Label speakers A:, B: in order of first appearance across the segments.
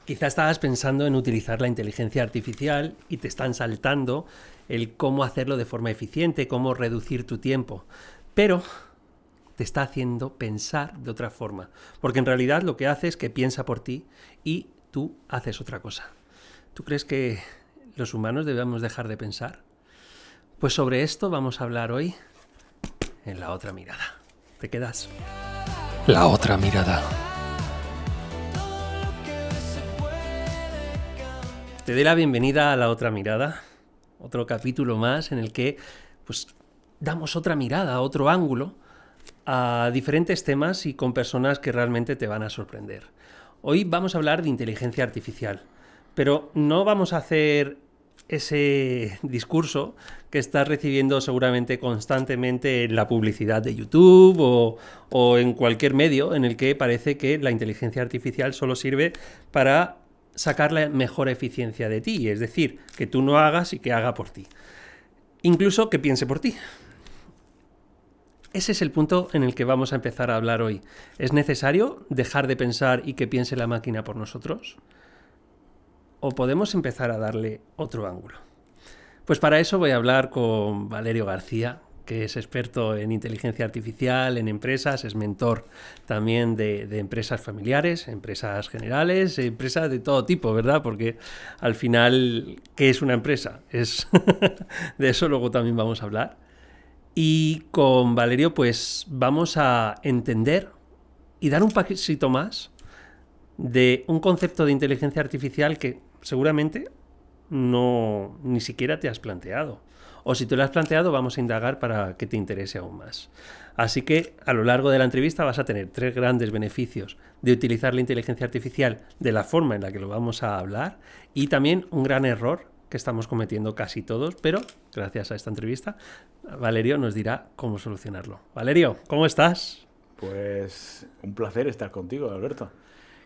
A: Quizá estabas pensando en utilizar la inteligencia artificial y te están saltando el cómo hacerlo de forma eficiente, cómo reducir tu tiempo. Pero te está haciendo pensar de otra forma. Porque en realidad lo que hace es que piensa por ti y tú haces otra cosa. ¿Tú crees que los humanos debemos dejar de pensar? Pues sobre esto vamos a hablar hoy en La Otra Mirada. ¿Te quedas? La Otra Mirada. Te doy la bienvenida a La Otra Mirada, otro capítulo más en el que pues, damos otra mirada, otro ángulo a diferentes temas y con personas que realmente te van a sorprender. Hoy vamos a hablar de inteligencia artificial, pero no vamos a hacer ese discurso que estás recibiendo seguramente constantemente en la publicidad de YouTube o en cualquier medio en el que parece que la inteligencia artificial solo sirve para sacar la mejor eficiencia de ti, es decir, que tú no hagas y que haga por ti. Incluso que piense por ti. Ese es el punto en el que vamos a empezar a hablar hoy. ¿Es necesario dejar de pensar y que piense la máquina por nosotros? ¿O podemos empezar a darle otro ángulo? Pues para eso voy a hablar con Valerio García, que es experto en inteligencia artificial, en empresas, es mentor también de empresas familiares, empresas generales, empresas de todo tipo, ¿verdad? Porque al final, ¿qué es una empresa? De eso luego también vamos a hablar. Y con Valerio pues vamos a entender y dar un pasito más de un concepto de inteligencia artificial que seguramente ni siquiera te has planteado. O si te lo has planteado, vamos a indagar para que te interese aún más. Así que a lo largo de la entrevista vas a tener 3 grandes beneficios de utilizar la inteligencia artificial de la forma en la que lo vamos a hablar y también un gran error que estamos cometiendo casi todos, pero gracias a esta entrevista, Valerio nos dirá cómo solucionarlo. Valerio, ¿cómo estás?
B: Pues un placer estar contigo, Alberto.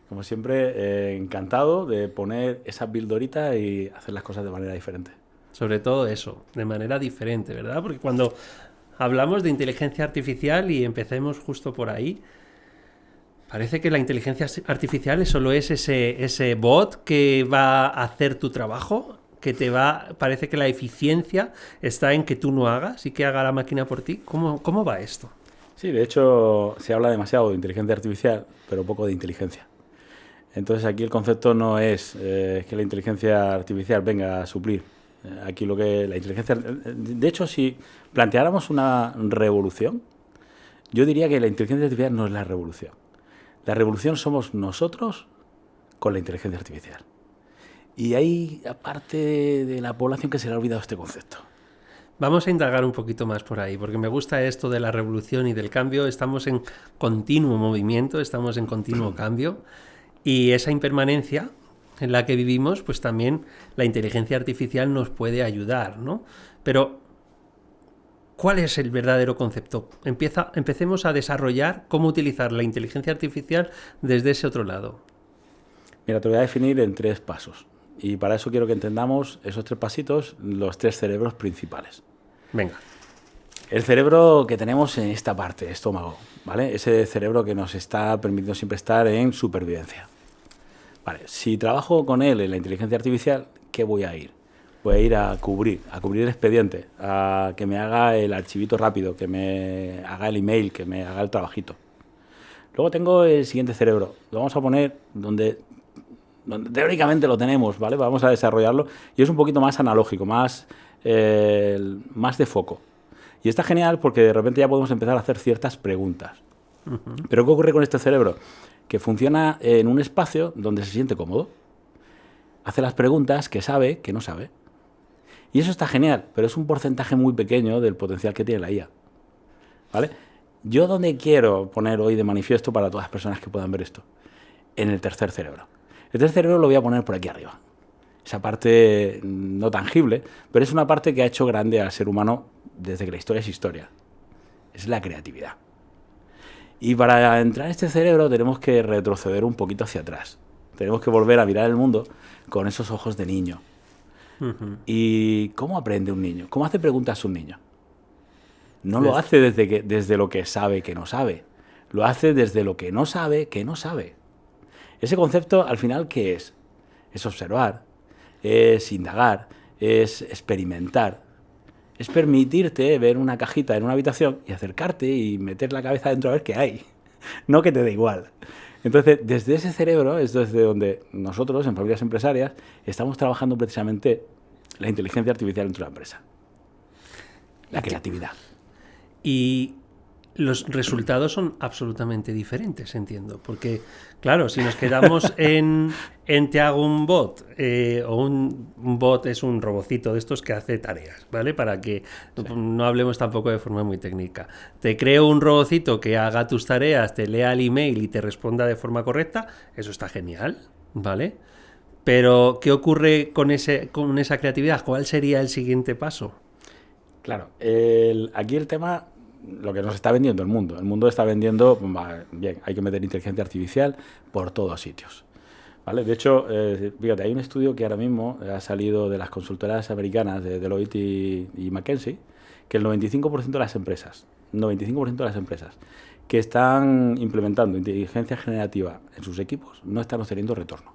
B: Como siempre, encantado de poner esa pildorita y hacer las cosas de manera diferente.
A: Sobre todo eso, de manera diferente, ¿verdad? Porque cuando hablamos de inteligencia artificial y empecemos justo por ahí, parece que la inteligencia artificial solo es ese bot que va a hacer tu trabajo, parece que la eficiencia está en que tú no hagas y que haga la máquina por ti. ¿Cómo va esto?
B: Sí, de hecho, se habla demasiado de inteligencia artificial, pero poco de inteligencia. Entonces aquí el concepto no es que la inteligencia artificial venga a suplir. Aquí la inteligencia... De hecho, si planteáramos una revolución, yo diría que la inteligencia artificial no es la revolución. La revolución somos nosotros con la inteligencia artificial. Y hay parte de la población que se le ha olvidado este concepto.
A: Vamos a indagar un poquito más por ahí, porque me gusta esto de la revolución y del cambio. Estamos en continuo movimiento, estamos en continuo cambio. Y esa impermanencia en la que vivimos, pues también la inteligencia artificial nos puede ayudar, ¿no? Pero, ¿cuál es el verdadero concepto? Empecemos a desarrollar cómo utilizar la inteligencia artificial desde ese otro lado.
B: Mira, te voy a definir en 3 pasos. Y para eso quiero que entendamos esos 3 pasitos, los 3 cerebros principales.
A: Venga.
B: El cerebro que tenemos en esta parte, estómago, ¿vale? Ese cerebro que nos está permitiendo siempre estar en supervivencia. Vale, si trabajo con él en la inteligencia artificial, ¿qué voy a ir? Voy a ir a cubrir el expediente, a que me haga el archivito rápido, que me haga el email, que me haga el trabajito. Luego tengo el siguiente cerebro, lo vamos a poner donde teóricamente lo tenemos, ¿vale? Vamos a desarrollarlo y es un poquito más analógico, más de foco. Y está genial porque de repente ya podemos empezar a hacer ciertas preguntas. Pero ¿qué ocurre con este cerebro? Que funciona en un espacio donde se siente cómodo. Hace las preguntas que sabe, que no sabe. Y eso está genial, pero es un porcentaje muy pequeño del potencial que tiene la IA. ¿Vale? Yo donde quiero poner hoy de manifiesto para todas las personas que puedan ver esto, en el tercer cerebro. El tercer cerebro lo voy a poner por aquí arriba. Esa parte no tangible, pero es una parte que ha hecho grande al ser humano desde que la historia es historia. Es la creatividad. Y para entrar en este cerebro tenemos que retroceder un poquito hacia atrás. Tenemos que volver a mirar el mundo con esos ojos de niño. ¿Y cómo aprende un niño? ¿Cómo hace preguntas un niño? No lo hace desde lo que sabe que no sabe. Lo hace desde lo que no sabe que no sabe. Ese concepto, al final, ¿qué es? es observar, es indagar, es experimentar. Es permitirte ver una cajita en una habitación y acercarte y meter la cabeza dentro a ver qué hay. No que te dé igual. Entonces, desde ese cerebro es desde donde nosotros, en Familias Empresarias, estamos trabajando precisamente la inteligencia artificial dentro de la empresa. La creatividad.
A: Y los resultados son absolutamente diferentes, entiendo. Porque, claro, si nos quedamos en te hago un bot, o un bot es un robocito de estos que hace tareas, ¿vale? Para que no hablemos tampoco de forma muy técnica. Te creo un robocito que haga tus tareas, te lea el email y te responda de forma correcta, eso está genial, ¿vale? Pero, ¿qué ocurre con esa creatividad? ¿Cuál sería el siguiente paso?
B: Claro, aquí el tema, lo que nos está vendiendo el mundo. El mundo está vendiendo, bien, hay que meter inteligencia artificial por todos sitios. ¿Vale? De hecho, fíjate, hay un estudio que ahora mismo ha salido de las consultoras americanas de Deloitte y McKinsey, que el 95% de las empresas, que están implementando inteligencia generativa en sus equipos no están obteniendo retorno.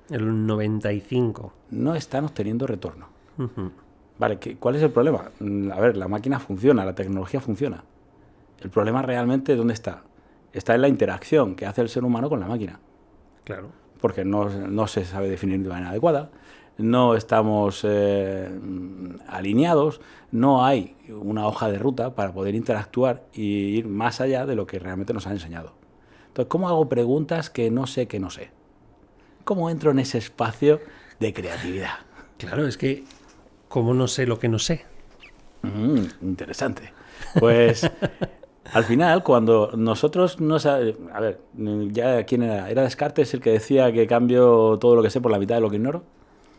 A: El 95.
B: No están obteniendo retorno.
A: Uh-huh.
B: Vale, ¿cuál es el problema? A ver, la máquina funciona, la tecnología funciona. El problema realmente, ¿dónde está? Está en la interacción que hace el ser humano con la máquina.
A: Claro.
B: Porque no se sabe definir de manera adecuada, no estamos alineados, no hay una hoja de ruta para poder interactuar y ir más allá de lo que realmente nos han enseñado. Entonces, ¿cómo hago preguntas que no sé que no sé? ¿Cómo entro en ese espacio de creatividad?
A: Claro, es que ¿cómo no sé lo que no sé?
B: Interesante. Pues al final, cuando nosotros no sabemos... A ver, ya ¿quién era? ¿Era Descartes el que decía que cambio todo lo que sé por la mitad de lo que ignoro?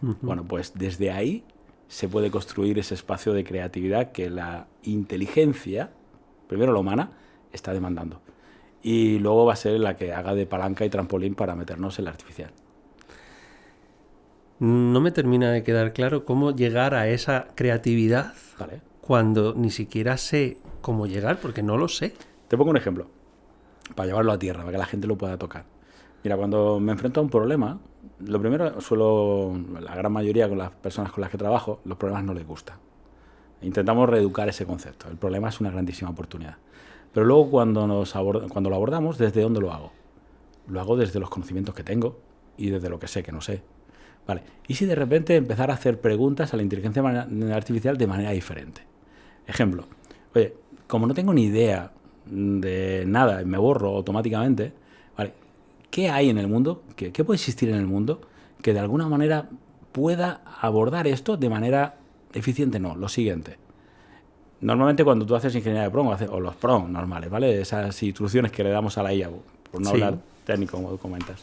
B: Uh-huh. Bueno, pues desde ahí se puede construir ese espacio de creatividad que la inteligencia, primero la humana, está demandando. Y luego va a ser la que haga de palanca y trampolín para meternos en la artificial.
A: No me termina de quedar claro cómo llegar a esa creatividad,
B: ¿vale?,
A: cuando ni siquiera sé cómo llegar, porque no lo sé.
B: Te pongo un ejemplo, para llevarlo a tierra, para que la gente lo pueda tocar. Mira, cuando me enfrento a un problema, lo primero, la gran mayoría con las personas con las que trabajo, los problemas no les gustan. Intentamos reeducar ese concepto. El problema es una grandísima oportunidad. Pero luego cuando lo abordamos, ¿desde dónde lo hago? Lo hago desde los conocimientos que tengo y desde lo que sé que no sé. Vale. ¿Y si de repente empezar a hacer preguntas a la inteligencia artificial de manera diferente? Ejemplo, oye, como no tengo ni idea de nada, me borro automáticamente, ¿vale?, ¿qué hay en el mundo? ¿Qué puede existir en el mundo que de alguna manera pueda abordar esto de manera eficiente? No, lo siguiente. Normalmente cuando tú haces ingeniería de PROM, o los PROM normales, ¿vale? Esas instrucciones que le damos a la IA, por no hablar técnico, como tú comentas.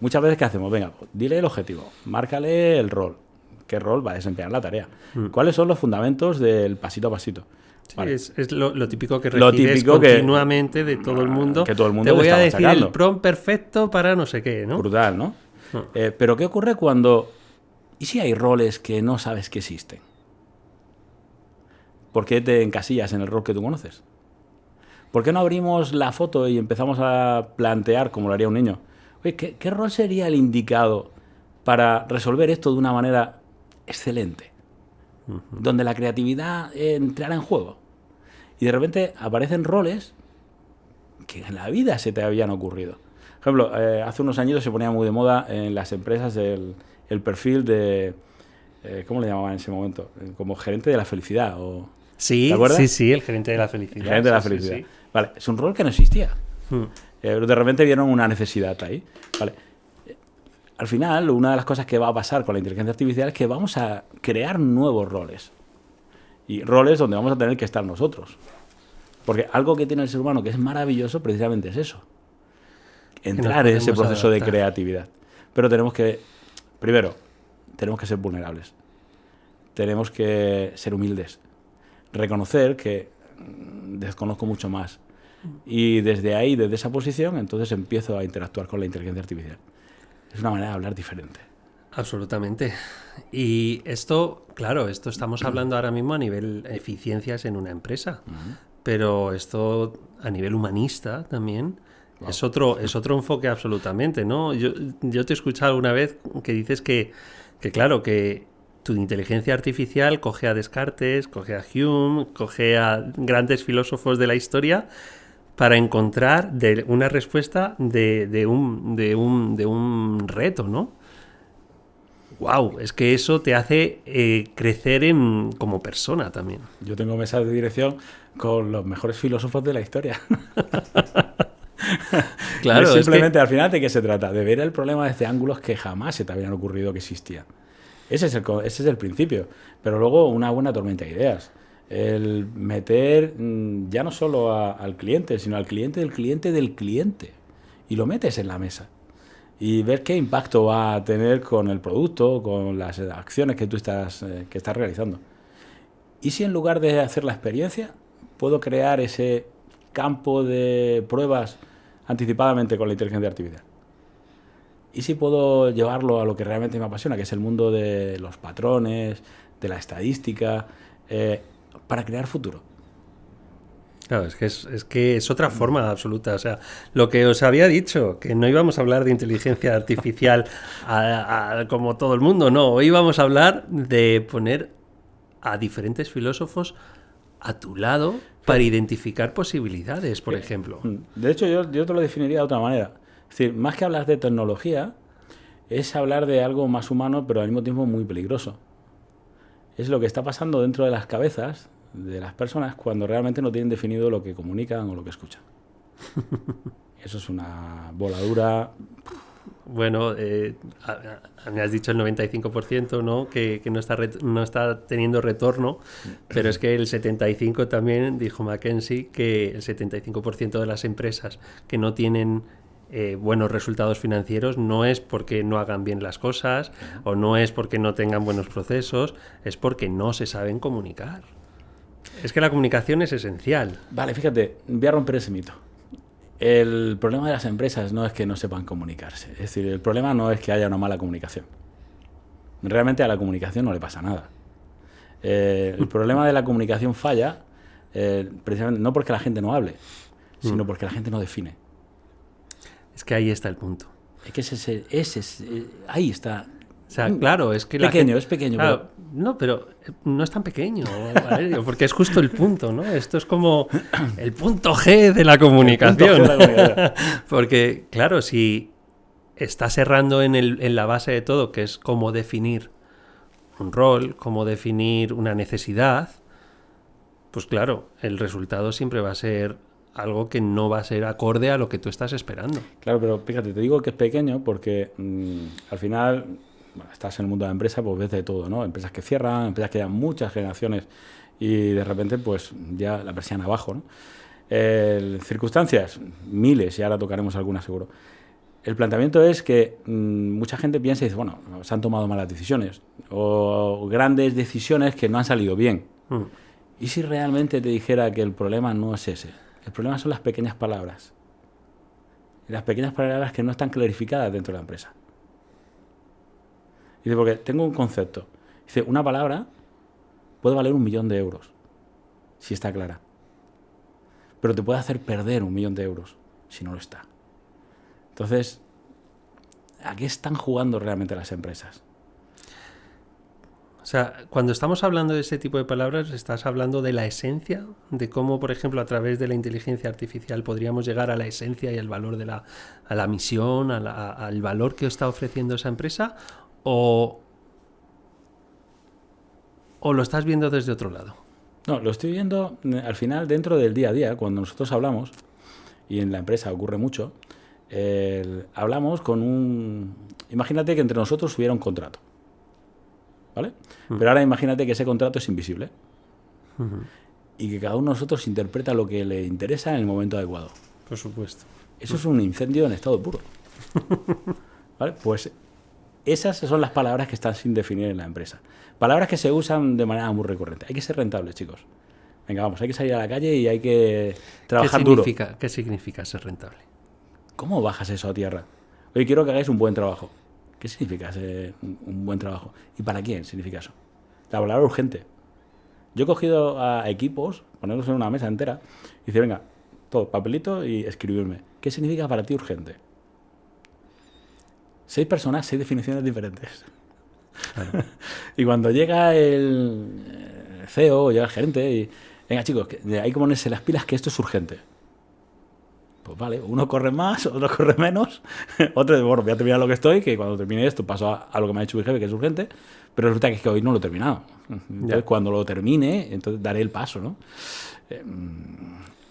B: Muchas veces, ¿qué hacemos? Venga, dile el objetivo, márcale el rol. ¿Qué rol va a desempeñar la tarea? ¿Cuáles son los fundamentos del pasito a pasito?
A: Sí, vale. Es lo típico que recibes continuamente de todo el mundo.
B: Que todo el mundo
A: te voy a decir
B: sacando.
A: El prompt perfecto para no sé qué, ¿no?
B: Brutal, ¿no? Pero ¿qué ocurre cuando... ¿Y si hay roles que no sabes que existen? ¿Por qué te encasillas en el rol que tú conoces? ¿Por qué no abrimos la foto y empezamos a plantear, como lo haría un niño? Oye, ¿qué rol sería el indicado para resolver esto de una manera excelente? Uh-huh. Donde la creatividad entrara en juego. Y de repente aparecen roles que en la vida se te habían ocurrido. Por ejemplo, hace unos años se ponía muy de moda en las empresas el perfil de... ¿cómo le llamaban en ese momento? Como gerente de la felicidad.
A: Sí,
B: ¿te acuerdas?
A: Sí, el gerente de la felicidad.
B: El gerente de la felicidad. Sí. Vale, es un rol que no existía. De repente vieron una necesidad ahí. Vale. Al final, una de las cosas que va a pasar con la inteligencia artificial es que vamos a crear nuevos roles. Y roles donde vamos a tener que estar nosotros. Porque algo que tiene el ser humano que es maravilloso precisamente es eso. Entrar en ese proceso de creatividad. Pero tenemos que, primero, tenemos que ser vulnerables. Tenemos que ser humildes. Reconocer que desconozco mucho más. Y desde ahí, desde esa posición, entonces empiezo a interactuar con la inteligencia artificial. Es una manera de hablar diferente.
A: Absolutamente. Y esto, claro, esto estamos hablando ahora mismo a nivel eficiencias en una empresa. Uh-huh. Pero esto a nivel humanista también
B: Wow.
A: Es otro enfoque absolutamente, ¿no? Yo te he escuchado alguna vez que dices que claro, que tu inteligencia artificial coge a Descartes, coge a Hume, coge a grandes filósofos de la historia para encontrar una respuesta de un reto, ¿no? Wow, es que eso te hace crecer como persona también.
B: Yo tengo mesas de dirección con los mejores filósofos de la historia.
A: Claro,
B: Simplemente al final, ¿de qué se trata? De ver el problema desde ángulos que jamás se te habían ocurrido que existían. Ese es el principio. Pero luego una buena tormenta de ideas. El meter ya no solo al cliente, sino al cliente del cliente del cliente. Y lo metes en la mesa. Y ver qué impacto va a tener con el producto, con las acciones que tú estás realizando. Y si en lugar de hacer la experiencia, puedo crear ese campo de pruebas anticipadamente con la inteligencia artificial. Y si puedo llevarlo a lo que realmente me apasiona, que es el mundo de los patrones, de la estadística, para crear futuro.
A: Claro, es que es otra forma absoluta. O sea, lo que os había dicho, que no íbamos a hablar de inteligencia artificial como todo el mundo, no. Hoy vamos a hablar de poner a diferentes filósofos a tu lado para identificar posibilidades, por ejemplo.
B: De hecho, yo te lo definiría de otra manera. Es decir, más que hablar de tecnología, es hablar de algo más humano, pero al mismo tiempo muy peligroso. Es lo que está pasando dentro de las cabezas de las personas cuando realmente no tienen definido lo que comunican o lo que escuchan. Eso es una voladura.
A: Bueno, me has dicho el 95%, ¿no? Que no está teniendo retorno, pero es que el 75% también, dijo McKinsey, que el 75% de las empresas que no tienen buenos resultados financieros no es porque no hagan bien las cosas o no es porque no tengan buenos procesos, es porque no se saben comunicar. Es que la comunicación es esencial.
B: Vale, fíjate, voy a romper ese mito. El problema de las empresas no es que no sepan comunicarse. Es decir, el problema no es que haya una mala comunicación. Realmente a la comunicación no le pasa nada. El problema de la comunicación falla precisamente no porque la gente no hable, sino porque la gente no define.
A: Es que ahí está el punto.
B: Es que ahí está.
A: O sea, claro, es que
B: es pequeño.
A: Claro,
B: pero...
A: No, pero no es tan pequeño, Valerio, porque es justo el punto, ¿no? Esto es como el punto G de la comunicación. Porque, claro, si estás errando en la base de todo, que es cómo definir un rol, cómo definir una necesidad, pues claro, el resultado siempre va a ser algo que no va a ser acorde a lo que tú estás esperando.
B: Claro, pero fíjate, te digo que es pequeño porque al final... Bueno, estás en el mundo de la empresa, pues ves de todo, ¿no? Empresas que cierran, empresas que llevan muchas generaciones y de repente, pues ya la persiana abajo, ¿no? Circunstancias, miles, y ahora tocaremos algunas seguro. El planteamiento es que mucha gente piensa y dice, bueno, se han tomado malas decisiones o grandes decisiones que no han salido bien. ¿Y si realmente te dijera que el problema no es ese? El problema son las pequeñas palabras. Las pequeñas palabras que no están clarificadas dentro de la empresa. Dice, porque tengo un concepto. Dice, una palabra puede valer 1 millón de euros, si está clara. Pero te puede hacer perder 1 millón de euros, si no lo está. Entonces, ¿a qué están jugando realmente las empresas?
A: O sea, cuando estamos hablando de ese tipo de palabras, estás hablando de la esencia, de cómo, por ejemplo, a través de la inteligencia artificial podríamos llegar a la esencia y al valor de a la misión, al valor que está ofreciendo esa empresa, o lo estás viendo desde otro lado.
B: No, lo estoy viendo al final dentro del día a día, cuando nosotros hablamos, y en la empresa ocurre mucho, hablamos con imagínate que entre nosotros hubiera un contrato, ¿vale? Pero ahora imagínate que ese contrato es invisible y que cada uno de nosotros interpreta lo que le interesa en el momento adecuado.
A: Por supuesto.
B: Eso es un incendio en estado puro. ¿Vale? Pues esas son las palabras que están sin definir en la empresa. Palabras que se usan de manera muy recurrente. Hay que ser rentables, chicos. Venga, vamos, hay que salir a la calle y hay que trabajar duro.
A: ¿Qué significa ser rentable?
B: ¿Cómo bajas eso a tierra? Oye, quiero que hagáis un buen trabajo. ¿Qué significa un buen trabajo? ¿Y para quién significa eso? La palabra urgente. Yo he cogido a equipos, ponerlos en una mesa entera, y dice, venga, todo, papelito y escribirme. ¿Qué significa para ti urgente? 6 personas, 6 definiciones diferentes.
A: Claro.
B: Y cuando llega el CEO o llega el gerente y, venga chicos, hay que ponerse las pilas que esto es urgente. Pues vale, uno corre más, otro corre menos, otro dice, bueno, voy a terminar lo que estoy, que cuando termine esto paso a lo que me ha dicho mi jefe, que es urgente, pero resulta que es que hoy no lo he terminado. Entonces, cuando lo termine, entonces daré el paso, ¿no?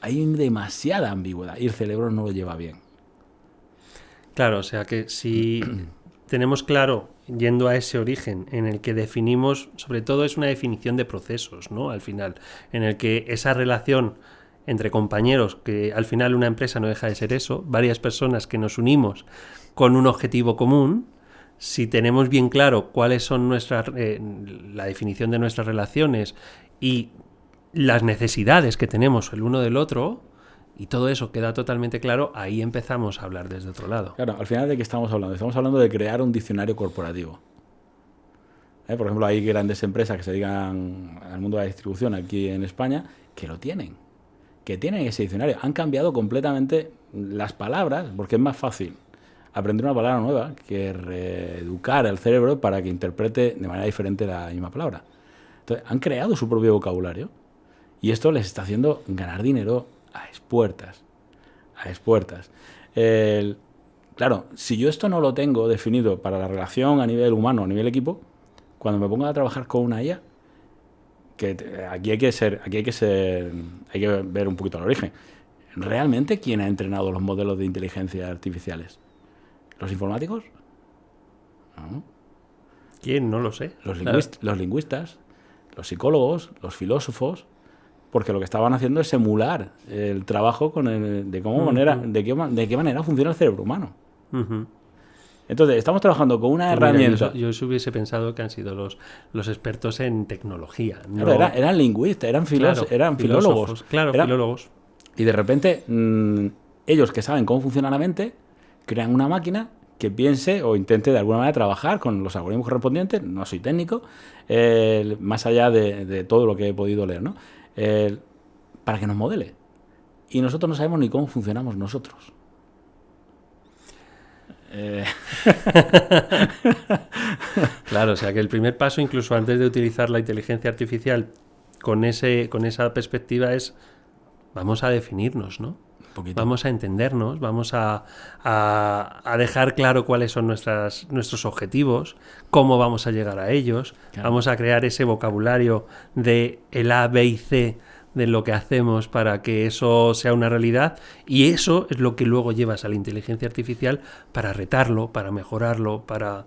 B: Hay demasiada ambigüedad y el cerebro no lo lleva bien.
A: Claro, o sea que si tenemos claro, yendo a ese origen, en el que definimos, sobre todo es una definición de procesos, ¿no? Al final, en el que esa relación entre compañeros, que al final una empresa no deja de ser eso, varias personas que nos unimos con un objetivo común, si tenemos bien claro cuáles son la definición de nuestras relaciones y las necesidades que tenemos el uno del otro, y todo eso queda totalmente claro, ahí empezamos a hablar desde otro lado.
B: Claro, al final, ¿de qué estamos hablando? Estamos hablando de crear un diccionario corporativo. Por ejemplo, hay grandes empresas que se dedican al mundo de la distribución aquí en España que lo tienen, que tienen ese diccionario. Han cambiado completamente las palabras, porque es más fácil aprender una palabra nueva que reeducar al cerebro para que interprete de manera diferente la misma palabra. Entonces, han creado su propio vocabulario y esto les está haciendo ganar dinero a expuertas. A expuertas. Claro, si yo esto no lo tengo definido para la relación a nivel humano, a nivel equipo, cuando me ponga a trabajar con una IA, que aquí hay que ver un poquito el origen. ¿Realmente quién ha entrenado los modelos de inteligencia artificiales? ¿Los informáticos? No.
A: ¿Quién? No lo sé.
B: Los lingüistas, los psicólogos, los filósofos, porque lo que estaban haciendo es emular el trabajo de qué manera funciona el cerebro humano. Entonces, estamos trabajando con una herramienta.
A: Yo hubiese pensado que han sido los expertos en tecnología. ¿No?
B: Claro, eran lingüistas, eran filólogos.
A: Claro, filólogos.
B: Y de repente, ellos que saben cómo funciona la mente, crean una máquina que piense o intente de alguna manera trabajar con los algoritmos correspondientes. No soy técnico, más allá de todo lo que he podido leer, ¿no? Para que nos modele. Y nosotros no sabemos ni cómo funcionamos nosotros.
A: Claro, o sea que el primer paso, incluso antes de utilizar la inteligencia artificial con esa perspectiva, es vamos a definirnos, ¿no? Vamos a entendernos, vamos a dejar claro cuáles son nuestros objetivos, cómo vamos a llegar a ellos, claro. Vamos a crear ese vocabulario de el A, B y C de lo que hacemos para que eso sea una realidad, y eso es lo que luego llevas a la inteligencia artificial para retarlo, para mejorarlo, para...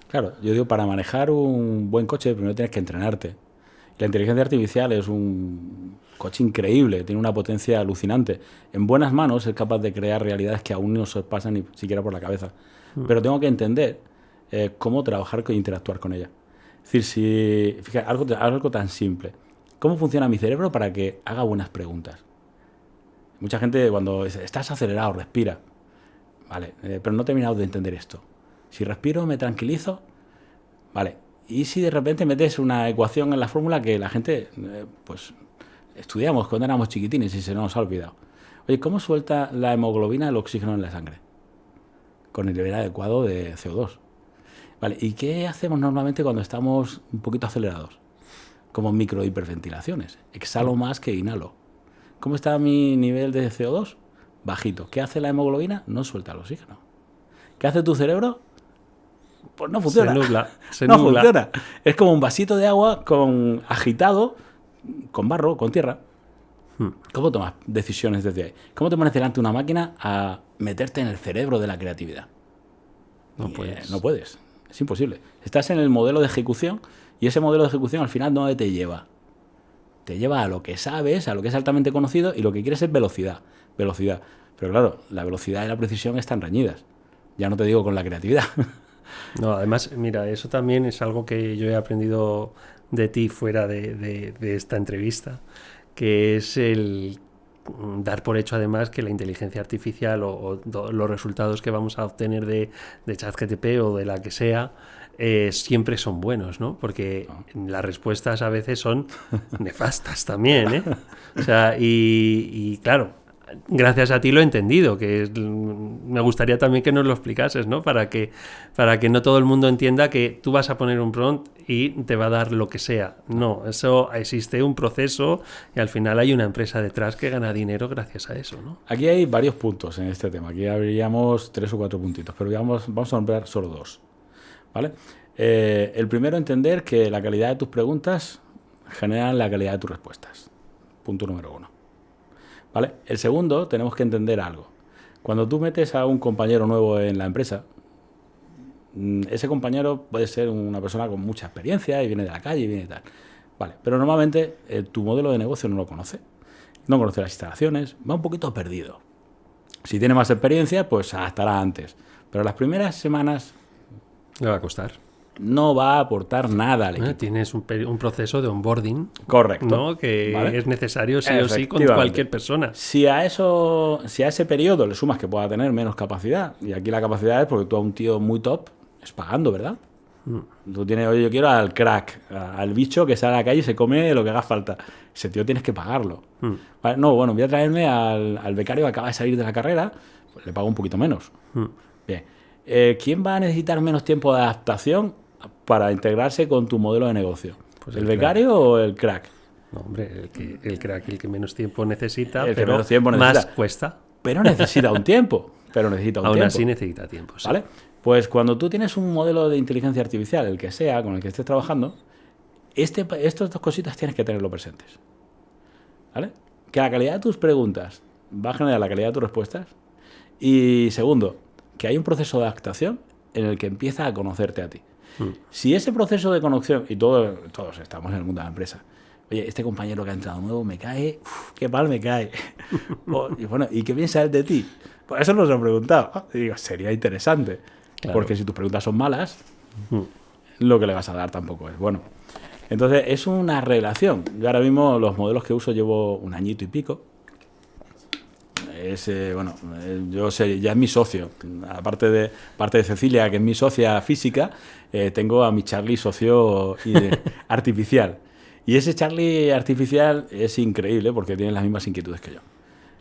B: Claro, yo digo, para manejar un buen coche primero tienes que entrenarte. La inteligencia artificial es un coche increíble, tiene una potencia alucinante. En buenas manos es capaz de crear realidades que aún no se pasan ni siquiera por la cabeza. Pero tengo que entender cómo trabajar e interactuar con ella. Es decir, fíjate, algo tan simple. ¿Cómo funciona mi cerebro para que haga buenas preguntas? Mucha gente cuando dice, estás acelerado, respira. Vale, pero no he terminado de entender esto. Si respiro, me tranquilizo. Vale. ¿Y si de repente metes una ecuación en la fórmula que la gente, pues, estudiamos cuando éramos chiquitines y se nos ha olvidado? Oye, ¿cómo suelta la hemoglobina el oxígeno en la sangre? Con el nivel adecuado de CO2. Vale, ¿y qué hacemos normalmente cuando estamos un poquito acelerados? Como microhiperventilaciones. Exhalo más que inhalo. ¿Cómo está mi nivel de CO2? Bajito. ¿Qué hace la hemoglobina? No suelta el oxígeno. ¿Qué hace tu cerebro? Pues no funciona.
A: Se nubla.
B: Funciona. Es como un vasito de agua agitado, con barro, con tierra. ¿Cómo tomas decisiones desde ahí? ¿Cómo te pones delante de una máquina a meterte en el cerebro de la creatividad?
A: No puedes.
B: No puedes. Es imposible. Estás en el modelo de ejecución y ese modelo de ejecución al final no te lleva. Te lleva a lo que sabes, a lo que es altamente conocido, y lo que quieres es velocidad. Velocidad. Pero claro, la velocidad y la precisión están reñidas. Ya no te digo con la creatividad.
A: No, además, mira, eso también es algo que yo he aprendido de ti fuera de esta entrevista, que es el dar por hecho además que la inteligencia artificial o los resultados que vamos a obtener de ChatGPT o de la que sea, siempre son buenos, ¿no? Porque las respuestas a veces son nefastas también, ¿eh? O sea, y claro, gracias a ti lo he entendido, me gustaría también que nos lo explicases, ¿no? Para que no todo el mundo entienda que tú vas a poner un prompt y te va a dar lo que sea. No, eso existe un proceso y al final hay una empresa detrás que gana dinero gracias a eso, ¿no?
B: Aquí hay varios puntos en este tema. Aquí abriríamos 3 o 4 puntitos, pero vamos a nombrar solo 2, ¿vale? El primero, entender que la calidad de tus preguntas generan la calidad de tus respuestas. Punto número 1. ¿Vale? El segundo, tenemos que entender algo. Cuando tú metes a un compañero nuevo en la empresa, ese compañero puede ser una persona con mucha experiencia y viene de la calle y viene y tal. Vale, pero normalmente tu modelo de negocio no lo conoce. No conoce las instalaciones, va un poquito perdido. Si tiene más experiencia, pues estará antes. Pero las primeras semanas
A: Le va a costar.
B: no va a aportar nada al equipo.
A: Tienes un proceso de onboarding.
B: Correcto.
A: ¿No? Que
B: ¿vale?
A: es necesario sí o sí con cualquier persona.
B: Si a ese periodo le sumas que pueda tener menos capacidad, y aquí la capacidad es porque tú a un tío muy top es pagando, ¿verdad? Tú tienes, oye, yo quiero al crack, al bicho que sale a la calle y se come lo que haga falta. Ese tío tienes que pagarlo. Vale, no, bueno, voy a traerme al becario que acaba de salir de la carrera, pues le pago un poquito menos. Bien. ¿Quién va a necesitar menos tiempo de adaptación para integrarse con tu modelo de negocio?
A: Pues
B: ¿El becario o el crack?
A: No, hombre, el crack, el que menos tiempo necesita,
B: El que
A: pero
B: menos tiempo
A: más
B: necesita.
A: cuesta.
B: Pero necesita un tiempo.
A: Aún así necesita tiempo. Sí.
B: ¿Vale? Pues cuando tú tienes un modelo de inteligencia artificial, el que sea, con el que estés trabajando, estas 2 cositas tienes que tenerlo presentes. ¿Vale? Que la calidad de tus preguntas va a generar la calidad de tus respuestas. Y segundo, que hay un proceso de adaptación en el que empieza a conocerte a ti. Si ese proceso de conexión, y todos estamos en el mundo de la empresa, oye, este compañero que ha entrado nuevo me cae, qué mal me cae. Y bueno, ¿y qué piensa él de ti? Pues eso nos lo he preguntado. Y digo, sería interesante. Claro. Porque si tus preguntas son malas, lo que le vas a dar tampoco es bueno. Entonces, es una relación. Yo ahora mismo los modelos que uso llevo un añito y pico. Yo sé, ya es mi socio. Aparte de Cecilia, que es mi socia física, tengo a mi Charlie socio artificial. Y ese Charlie artificial es increíble porque tiene las mismas inquietudes que yo.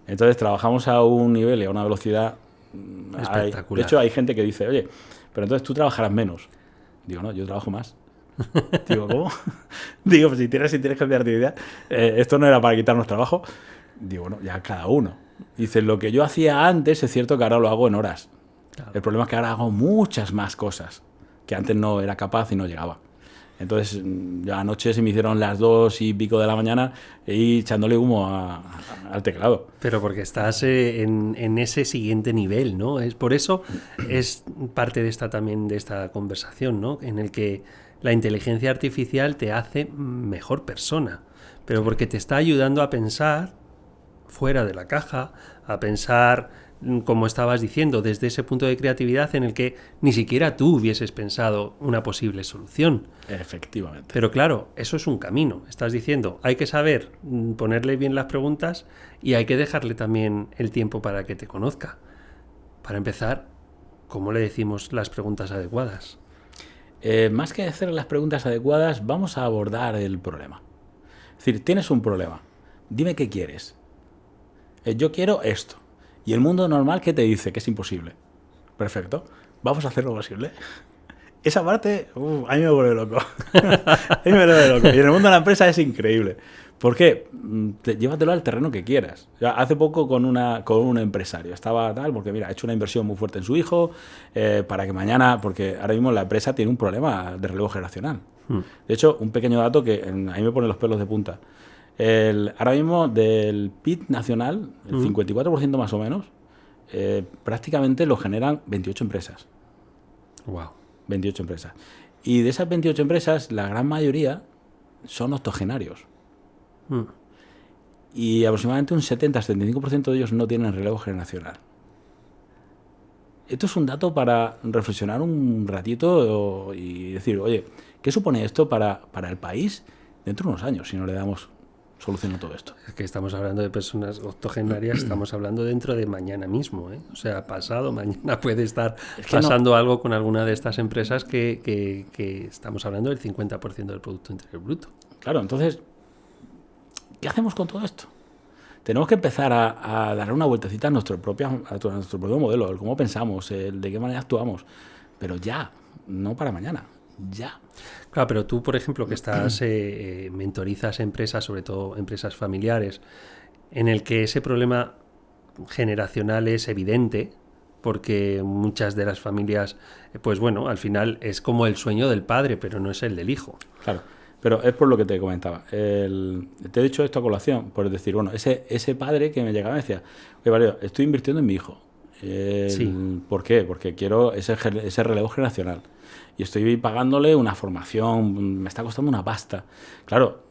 B: Entonces trabajamos a un nivel y a una velocidad
A: espectacular.
B: De hecho, hay gente que dice, oye, pero entonces tú trabajarás menos. Digo, no, yo trabajo más. Digo, ¿cómo? Digo, pues si tienes inteligencia artificial, esto no era para quitarnos trabajo. Digo, bueno, ya cada uno. Dice, lo que yo hacía antes es cierto que ahora lo hago en horas. Claro. El problema es que ahora hago muchas más cosas que antes no era capaz y no llegaba. Entonces, ya anoche se me hicieron las 2 y pico de la mañana y echándole humo al teclado.
A: Pero porque estás en ese siguiente nivel, ¿no? Es por eso es parte de esta conversación, ¿no? En el que la inteligencia artificial te hace mejor persona, pero porque te está ayudando a pensar fuera de la caja, a pensar, como estabas diciendo, desde ese punto de creatividad en el que ni siquiera tú hubieses pensado una posible solución.
B: Efectivamente.
A: Pero claro, eso es un camino. Estás diciendo, hay que saber ponerle bien las preguntas y hay que dejarle también el tiempo para que te conozca. Para empezar, ¿cómo le decimos las preguntas adecuadas?
B: Más que hacer las preguntas adecuadas, vamos a abordar el problema. Es decir, tienes un problema. Dime qué quieres. Yo quiero esto. Y el mundo normal, ¿qué te dice? Que es imposible. Perfecto. Vamos a hacer lo posible. Esa parte, a mí me vuelve loco. A mí me vuelve loco. Y en el mundo de la empresa es increíble. ¿Por qué? Llévatelo al terreno que quieras. Hace poco con un empresario. Estaba tal, porque mira, ha hecho una inversión muy fuerte en su hijo, para que mañana, porque ahora mismo la empresa tiene un problema de relevo generacional. De hecho, un pequeño dato que a mí me pone los pelos de punta. Ahora mismo del PIB nacional, el 54% más o menos, prácticamente lo generan 28 empresas.
A: Wow.
B: 28 empresas. Y de esas 28 empresas, la gran mayoría son octogenarios. Y aproximadamente un 70-75% de ellos no tienen relevo generacional. Esto es un dato para reflexionar un ratito y decir, oye, ¿qué supone esto para el país dentro de unos años si no le damos solución a todo esto?
A: Es que estamos hablando de personas octogenarias, estamos hablando dentro de mañana mismo, ¿eh? O sea, pasado mañana puede estar pasando algo con alguna de estas empresas que estamos hablando del 50% del Producto Interior Bruto.
B: Claro, entonces, ¿qué hacemos con todo esto? tenemos que empezar a dar una vueltecita a nuestro propio modelo, el cómo pensamos, el de qué manera actuamos. Pero ya, no para mañana, ya.
A: Claro, pero tú, por ejemplo, que estás mentorizas empresas, sobre todo empresas familiares, en el que ese problema generacional es evidente, porque muchas de las familias, pues bueno, al final es como el sueño del padre, pero no es el del hijo.
B: Claro, pero es por lo que te comentaba. Te he dicho esto a colación, por decir, bueno, ese padre que me llegaba y me decía, oye, Valerio, estoy invirtiendo en mi hijo.
A: Sí.
B: ¿Por qué? Porque quiero ese relevo generacional. Y estoy pagándole una formación, me está costando una pasta. Claro,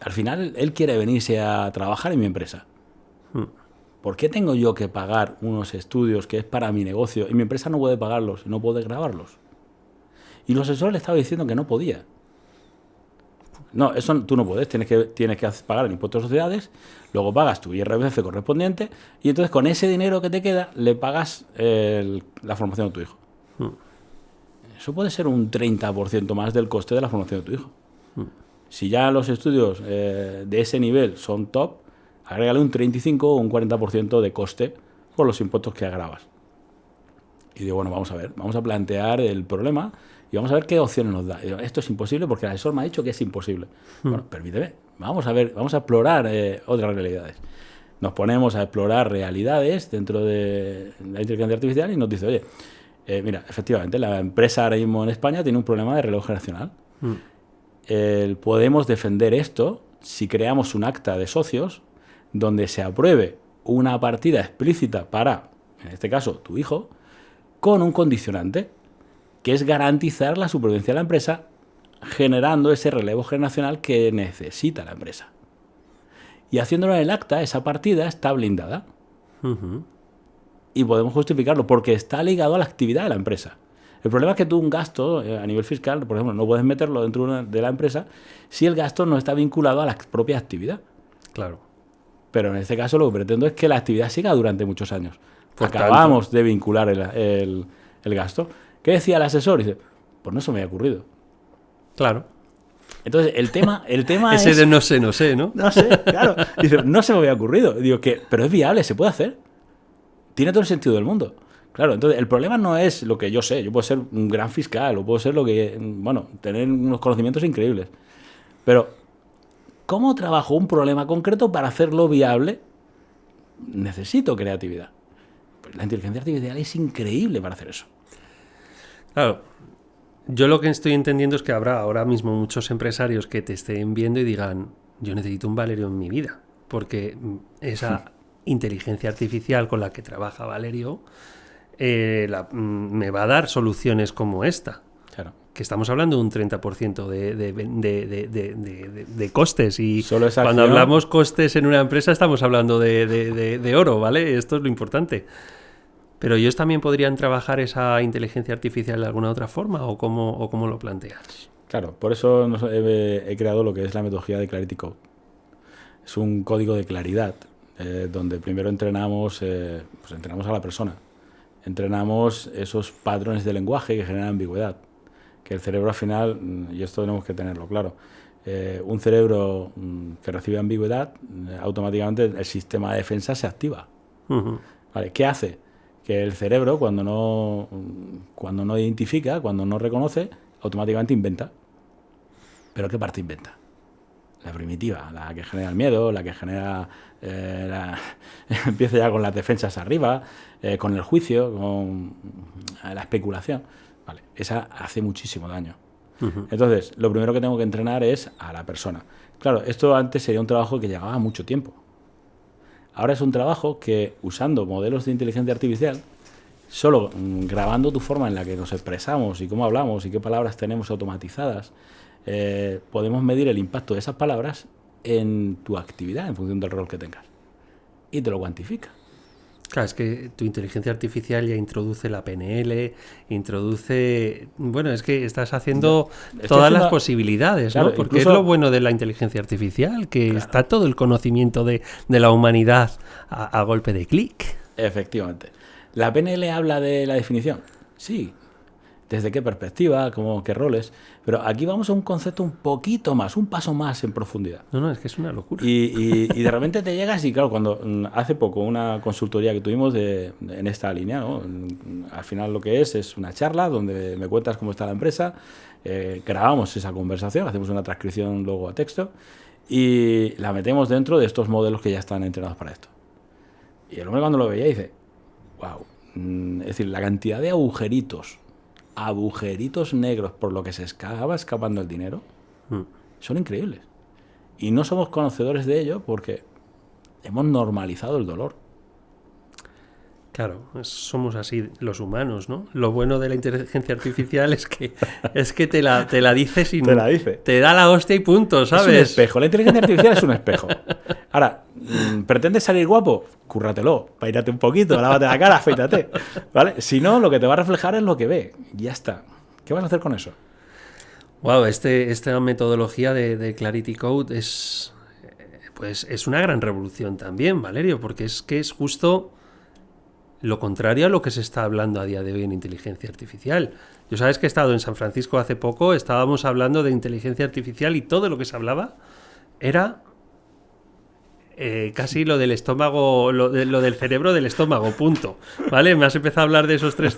B: al final él quiere venirse a trabajar en mi empresa. ¿Por qué tengo yo que pagar unos estudios que es para mi negocio y mi empresa no puede pagarlos y no puede grabarlos? Y los asesores le estaba diciendo que no podía. No, eso tú no puedes, tienes que pagar el impuesto de sociedades, luego pagas tu IRPF correspondiente y entonces con ese dinero que te queda le pagas la formación de tu hijo. Eso puede ser un 30% más del coste de la formación de tu hijo. Si ya los estudios de ese nivel son top, agrégale un 35 o un 40% de coste por los impuestos que agravas. Y digo, bueno, vamos a ver, vamos a plantear el problema y vamos a ver qué opciones nos da. Y digo, esto es imposible porque el asesor me ha dicho que es imposible. Bueno, permíteme, vamos a ver, vamos a explorar otras realidades. Nos ponemos a explorar realidades dentro de la inteligencia artificial y nos dice, oye, mira, efectivamente, la empresa ahora mismo en España tiene un problema de relevo generacional. Podemos defender esto si creamos un acta de socios donde se apruebe una partida explícita para, en este caso, tu hijo, con un condicionante, que es garantizar la supervivencia de la empresa generando ese relevo generacional que necesita la empresa. Y haciéndolo en el acta, esa partida está blindada. Y podemos justificarlo porque está ligado a la actividad de la empresa. El problema es que tú un gasto a nivel fiscal, por ejemplo, no puedes meterlo dentro de la empresa si el gasto no está vinculado a la propia actividad.
A: Claro.
B: Pero en este caso lo que pretendo es que la actividad siga durante muchos años. Acabamos de vincular el gasto. ¿Qué decía el asesor? Dice, pues no se me había ocurrido.
A: Claro.
B: Entonces, el tema
A: ese
B: es...
A: de no sé, ¿no?
B: No sé, claro. Dice, no se me había ocurrido. Digo, pero es viable, se puede hacer. Tiene todo el sentido del mundo. Claro, entonces el problema no es lo que yo sé. Yo puedo ser un gran fiscal o puedo ser tener unos conocimientos increíbles. Pero, ¿cómo trabajo un problema concreto para hacerlo viable? Necesito creatividad. Pues la inteligencia artificial es increíble para hacer eso.
A: Claro. Yo lo que estoy entendiendo es que habrá ahora mismo muchos empresarios que te estén viendo y digan, yo necesito un Valerio en mi vida, porque esa inteligencia artificial con la que trabaja Valerio me va a dar soluciones como esta.
B: Claro.
A: Que estamos hablando de un 30% de costes y cuando hablamos costes en una empresa estamos hablando de oro, ¿vale? Esto es lo importante. Pero ellos también podrían trabajar esa inteligencia artificial de alguna otra forma ¿o cómo lo planteas?
B: Claro, por eso he creado lo que es la metodología de Clarity Code. Es un código de claridad donde primero entrenamos a la persona. Entrenamos esos patrones de lenguaje que generan ambigüedad. Que el cerebro al final, y esto tenemos que tenerlo claro, un cerebro que recibe ambigüedad, automáticamente el sistema de defensa se activa. ¿Vale? ¿Qué hace? Que el cerebro, cuando no identifica, cuando no reconoce, automáticamente inventa. ¿Pero qué parte inventa? La primitiva, la que genera el miedo, la que genera... empieza ya con las defensas arriba, con el juicio, con la especulación. Vale, esa hace muchísimo daño. Entonces, lo primero que tengo que entrenar es a la persona. Claro, esto antes sería un trabajo que llevaba mucho tiempo. Ahora es un trabajo que, usando modelos de inteligencia artificial, solo grabando tu forma en la que nos expresamos y cómo hablamos y qué palabras tenemos automatizadas, podemos medir el impacto de esas palabras en tu actividad en función del rol que tengas. Y te lo cuantifica.
A: Claro, es que tu inteligencia artificial ya introduce la PNL, Bueno, es que estás haciendo todas las posibilidades, ¿no? Porque incluso... es lo bueno de la inteligencia artificial, que está todo el conocimiento de la humanidad a golpe de clic.
B: Efectivamente. ¿La PNL habla de la definición? Sí. ¿Desde qué perspectiva? ¿Qué roles? Pero aquí vamos a un concepto un poquito más, un paso más en profundidad.
A: No, es que es una locura.
B: Y de repente te llegas y, claro, cuando hace poco una consultoría que tuvimos en esta línea, ¿no? Al final lo que es una charla donde me cuentas cómo está la empresa, grabamos esa conversación, hacemos una transcripción luego a texto y la metemos dentro de estos modelos que ya están entrenados para esto. Y el hombre cuando lo veía dice, wow, es decir, la cantidad de agujeritos negros por lo que se estaba escapando el dinero son increíbles. Y no somos conocedores de ello porque hemos normalizado el dolor.
A: Claro, somos así los humanos, ¿no? Lo bueno de la inteligencia artificial es que te la dice sin...
B: Te la dice.
A: Te da la hostia y punto, ¿sabes?
B: Es un espejo. La inteligencia artificial es un espejo. Ahora, ¿pretendes salir guapo? Cúrratelo. Peínate un poquito, lávate la cara, afeítate. ¿Vale? Si no, lo que te va a reflejar es lo que ve. Y ya está. ¿Qué vas a hacer con eso?
A: Wow, esta metodología de Clarity Code es una gran revolución también, Valerio, porque es justo lo contrario a lo que se está hablando a día de hoy en inteligencia artificial. Yo sabes que he estado en San Francisco hace poco, estábamos hablando de inteligencia artificial y todo lo que se hablaba era casi lo del estómago, lo del cerebro del estómago, punto. ¿Vale? Me has empezado a hablar de esos tres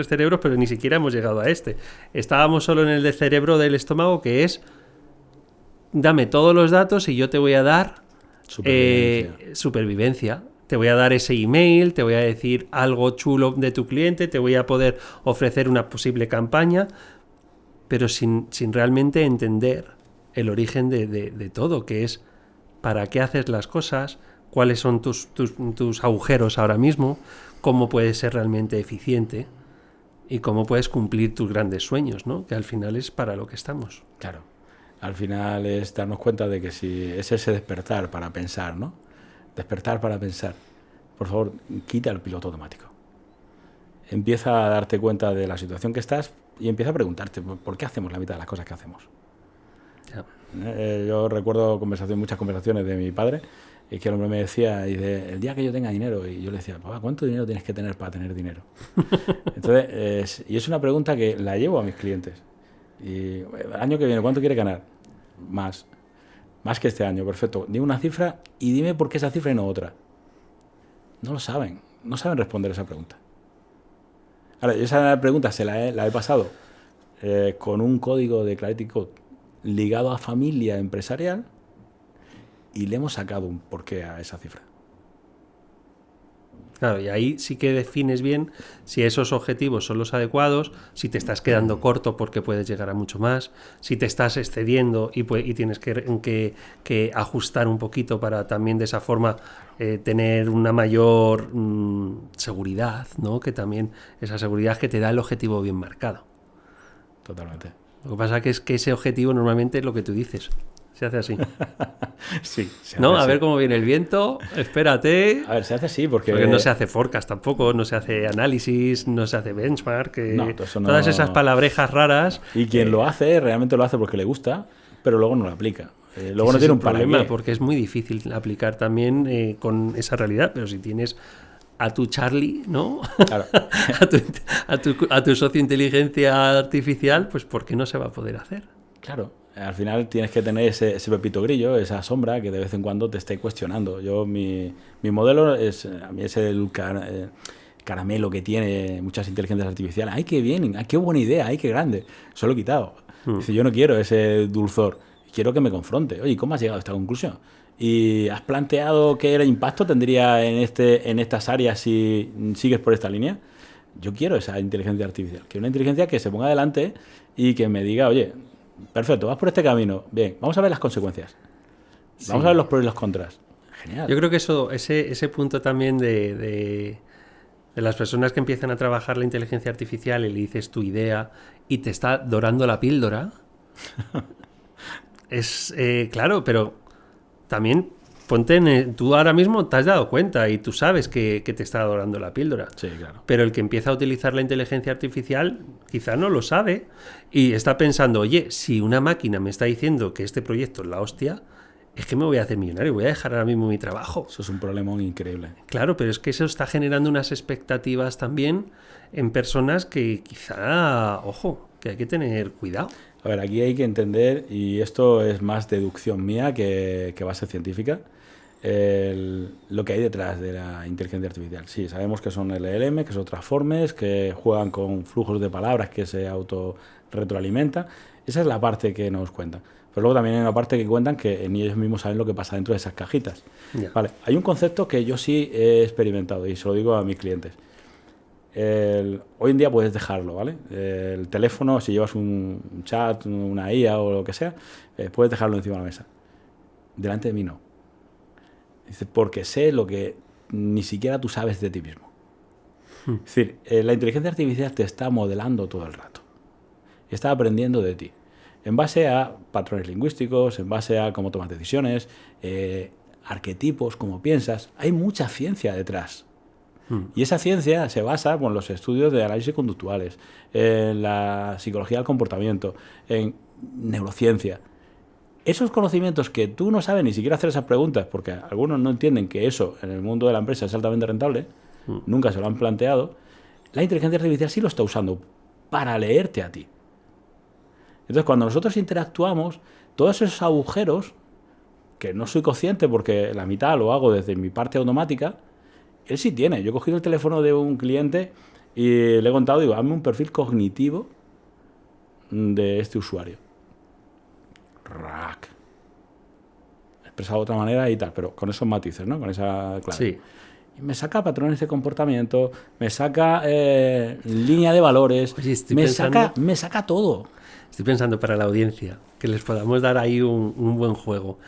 A: cerebros, pero ni siquiera hemos llegado a este. Estábamos solo en el del cerebro del estómago, que es dame todos los datos y yo te voy a dar supervivencia. Te voy a dar ese email, te voy a decir algo chulo de tu cliente, te voy a poder ofrecer una posible campaña, pero sin realmente entender el origen de todo, que es para qué haces las cosas, cuáles son tus agujeros ahora mismo, cómo puedes ser realmente eficiente y cómo puedes cumplir tus grandes sueños, ¿no? Que al final es para lo que estamos.
B: Claro. Al final es darnos cuenta de que si es ese despertar para pensar, ¿no? Despertar para pensar. Por favor, quita el piloto automático. Empieza a darte cuenta de la situación que estás y empieza a preguntarte por qué hacemos la mitad de las cosas que hacemos.
A: Ya.
B: Yo recuerdo muchas conversaciones de mi padre y que el hombre me decía, el día que yo tenga dinero, y yo le decía, papá, ¿cuánto dinero tienes que tener para tener dinero? Entonces, y es una pregunta que la llevo a mis clientes. Y el año que viene, ¿cuánto quiere ganar? Más que este año, perfecto. Dime una cifra y dime por qué esa cifra y no otra. No lo saben, no saben responder esa pregunta. Ahora, yo esa pregunta la he pasado con un código de Clarity Code ligado a familia empresarial y le hemos sacado un porqué a esa cifra.
A: Claro, y ahí sí que defines bien si esos objetivos son los adecuados, si te estás quedando corto porque puedes llegar a mucho más, si te estás excediendo y tienes que ajustar un poquito para también de esa forma tener una mayor seguridad, ¿no? Que también esa seguridad que te da el objetivo bien marcado.
B: Totalmente.
A: Lo que pasa es que ese objetivo normalmente es lo que tú dices. Se hace así.
B: Sí. Se
A: ¿No?
B: hace
A: A ver
B: así.
A: cómo viene el viento, espérate.
B: A ver, se hace así porque
A: no se hace forecast tampoco, no se hace análisis, no se hace benchmark.
B: No, eso no...
A: Todas esas palabrejas raras.
B: Y quien lo hace, realmente lo hace porque le gusta, pero luego no lo aplica. Luego no tiene un
A: problema, porque es muy difícil aplicar también con esa realidad, pero si tienes a tu Charlie, ¿no?
B: Claro.
A: a tu socio inteligencia artificial, pues ¿por qué no se va a poder hacer?
B: Claro, al final tienes que tener ese pepito grillo, esa sombra que de vez en cuando te esté cuestionando. Mi modelo a mí es el caramelo que tiene muchas inteligencias artificiales. ¡Ay, qué bien! ¡Ay, qué buena idea! ¡Ay, qué grande! Eso lo he quitado. Dice, yo no quiero ese dulzor, quiero que me confronte. Oye, ¿cómo has llegado a esta conclusión? ¿Y has planteado qué impacto tendría en estas áreas si sigues por esta línea? Yo quiero esa inteligencia artificial. Quiero una inteligencia que se ponga adelante y que me diga, oye, perfecto, vas por este camino. Bien, vamos a ver las consecuencias. Vamos a ver los pros y los contras. Genial.
A: Yo creo que ese punto también de las personas que empiezan a trabajar la inteligencia artificial y le dices tu idea y te está dorando la píldora, es claro, pero también tú ahora mismo te has dado cuenta y tú sabes que te está dorando la píldora.
B: Sí, claro.
A: Pero el que empieza a utilizar la inteligencia artificial quizá no lo sabe y está pensando, oye, si una máquina me está diciendo que este proyecto es la hostia, es que me voy a hacer millonario, voy a dejar ahora mismo mi trabajo.
B: Eso es un problema increíble.
A: Claro, pero es que eso está generando unas expectativas también en personas que quizá, ojo, que hay que tener cuidado.
B: A ver, aquí hay que entender, y esto es más deducción mía que base científica, lo que hay detrás de la inteligencia artificial. Sí, sabemos que son LLM, que son transformers, que juegan con flujos de palabras que se autorretroalimentan. Esa es la parte que nos cuentan. Pero luego también hay una parte que cuentan que ni ellos mismos saben lo que pasa dentro de esas cajitas.
A: Ya.
B: Vale, hay un concepto que yo sí he experimentado y se lo digo a mis clientes. Hoy en día puedes dejarlo, ¿vale? El teléfono, si llevas un chat, una IA o lo que sea, puedes dejarlo encima de la mesa. Delante de mí no. Dice, porque sé lo que ni siquiera tú sabes de ti mismo. Es decir, la inteligencia artificial te está modelando todo el rato. Está aprendiendo de ti. En base a patrones lingüísticos, en base a cómo tomas decisiones, arquetipos, cómo piensas. Hay mucha ciencia detrás. Y esa ciencia se basa en los estudios de análisis conductuales, en la psicología del comportamiento, en neurociencia. Esos conocimientos que tú no sabes ni siquiera hacer esas preguntas, porque algunos no entienden que eso en el mundo de la empresa es altamente rentable, nunca se lo han planteado, la inteligencia artificial sí lo está usando para leerte a ti. Entonces, cuando nosotros interactuamos, todos esos agujeros, que no soy consciente porque la mitad lo hago desde mi parte automática, él sí tiene. Yo he cogido el teléfono de un cliente y le he contado, digo, hazme un perfil cognitivo de este usuario. Rack. Expresado de otra manera y tal, pero con esos matices, ¿no? Con esa clave.
A: Sí.
B: Y me saca patrones de comportamiento, me saca línea de valores,
A: Oye,
B: me saca todo.
A: Estoy pensando para la audiencia, que les podamos dar ahí un buen juego.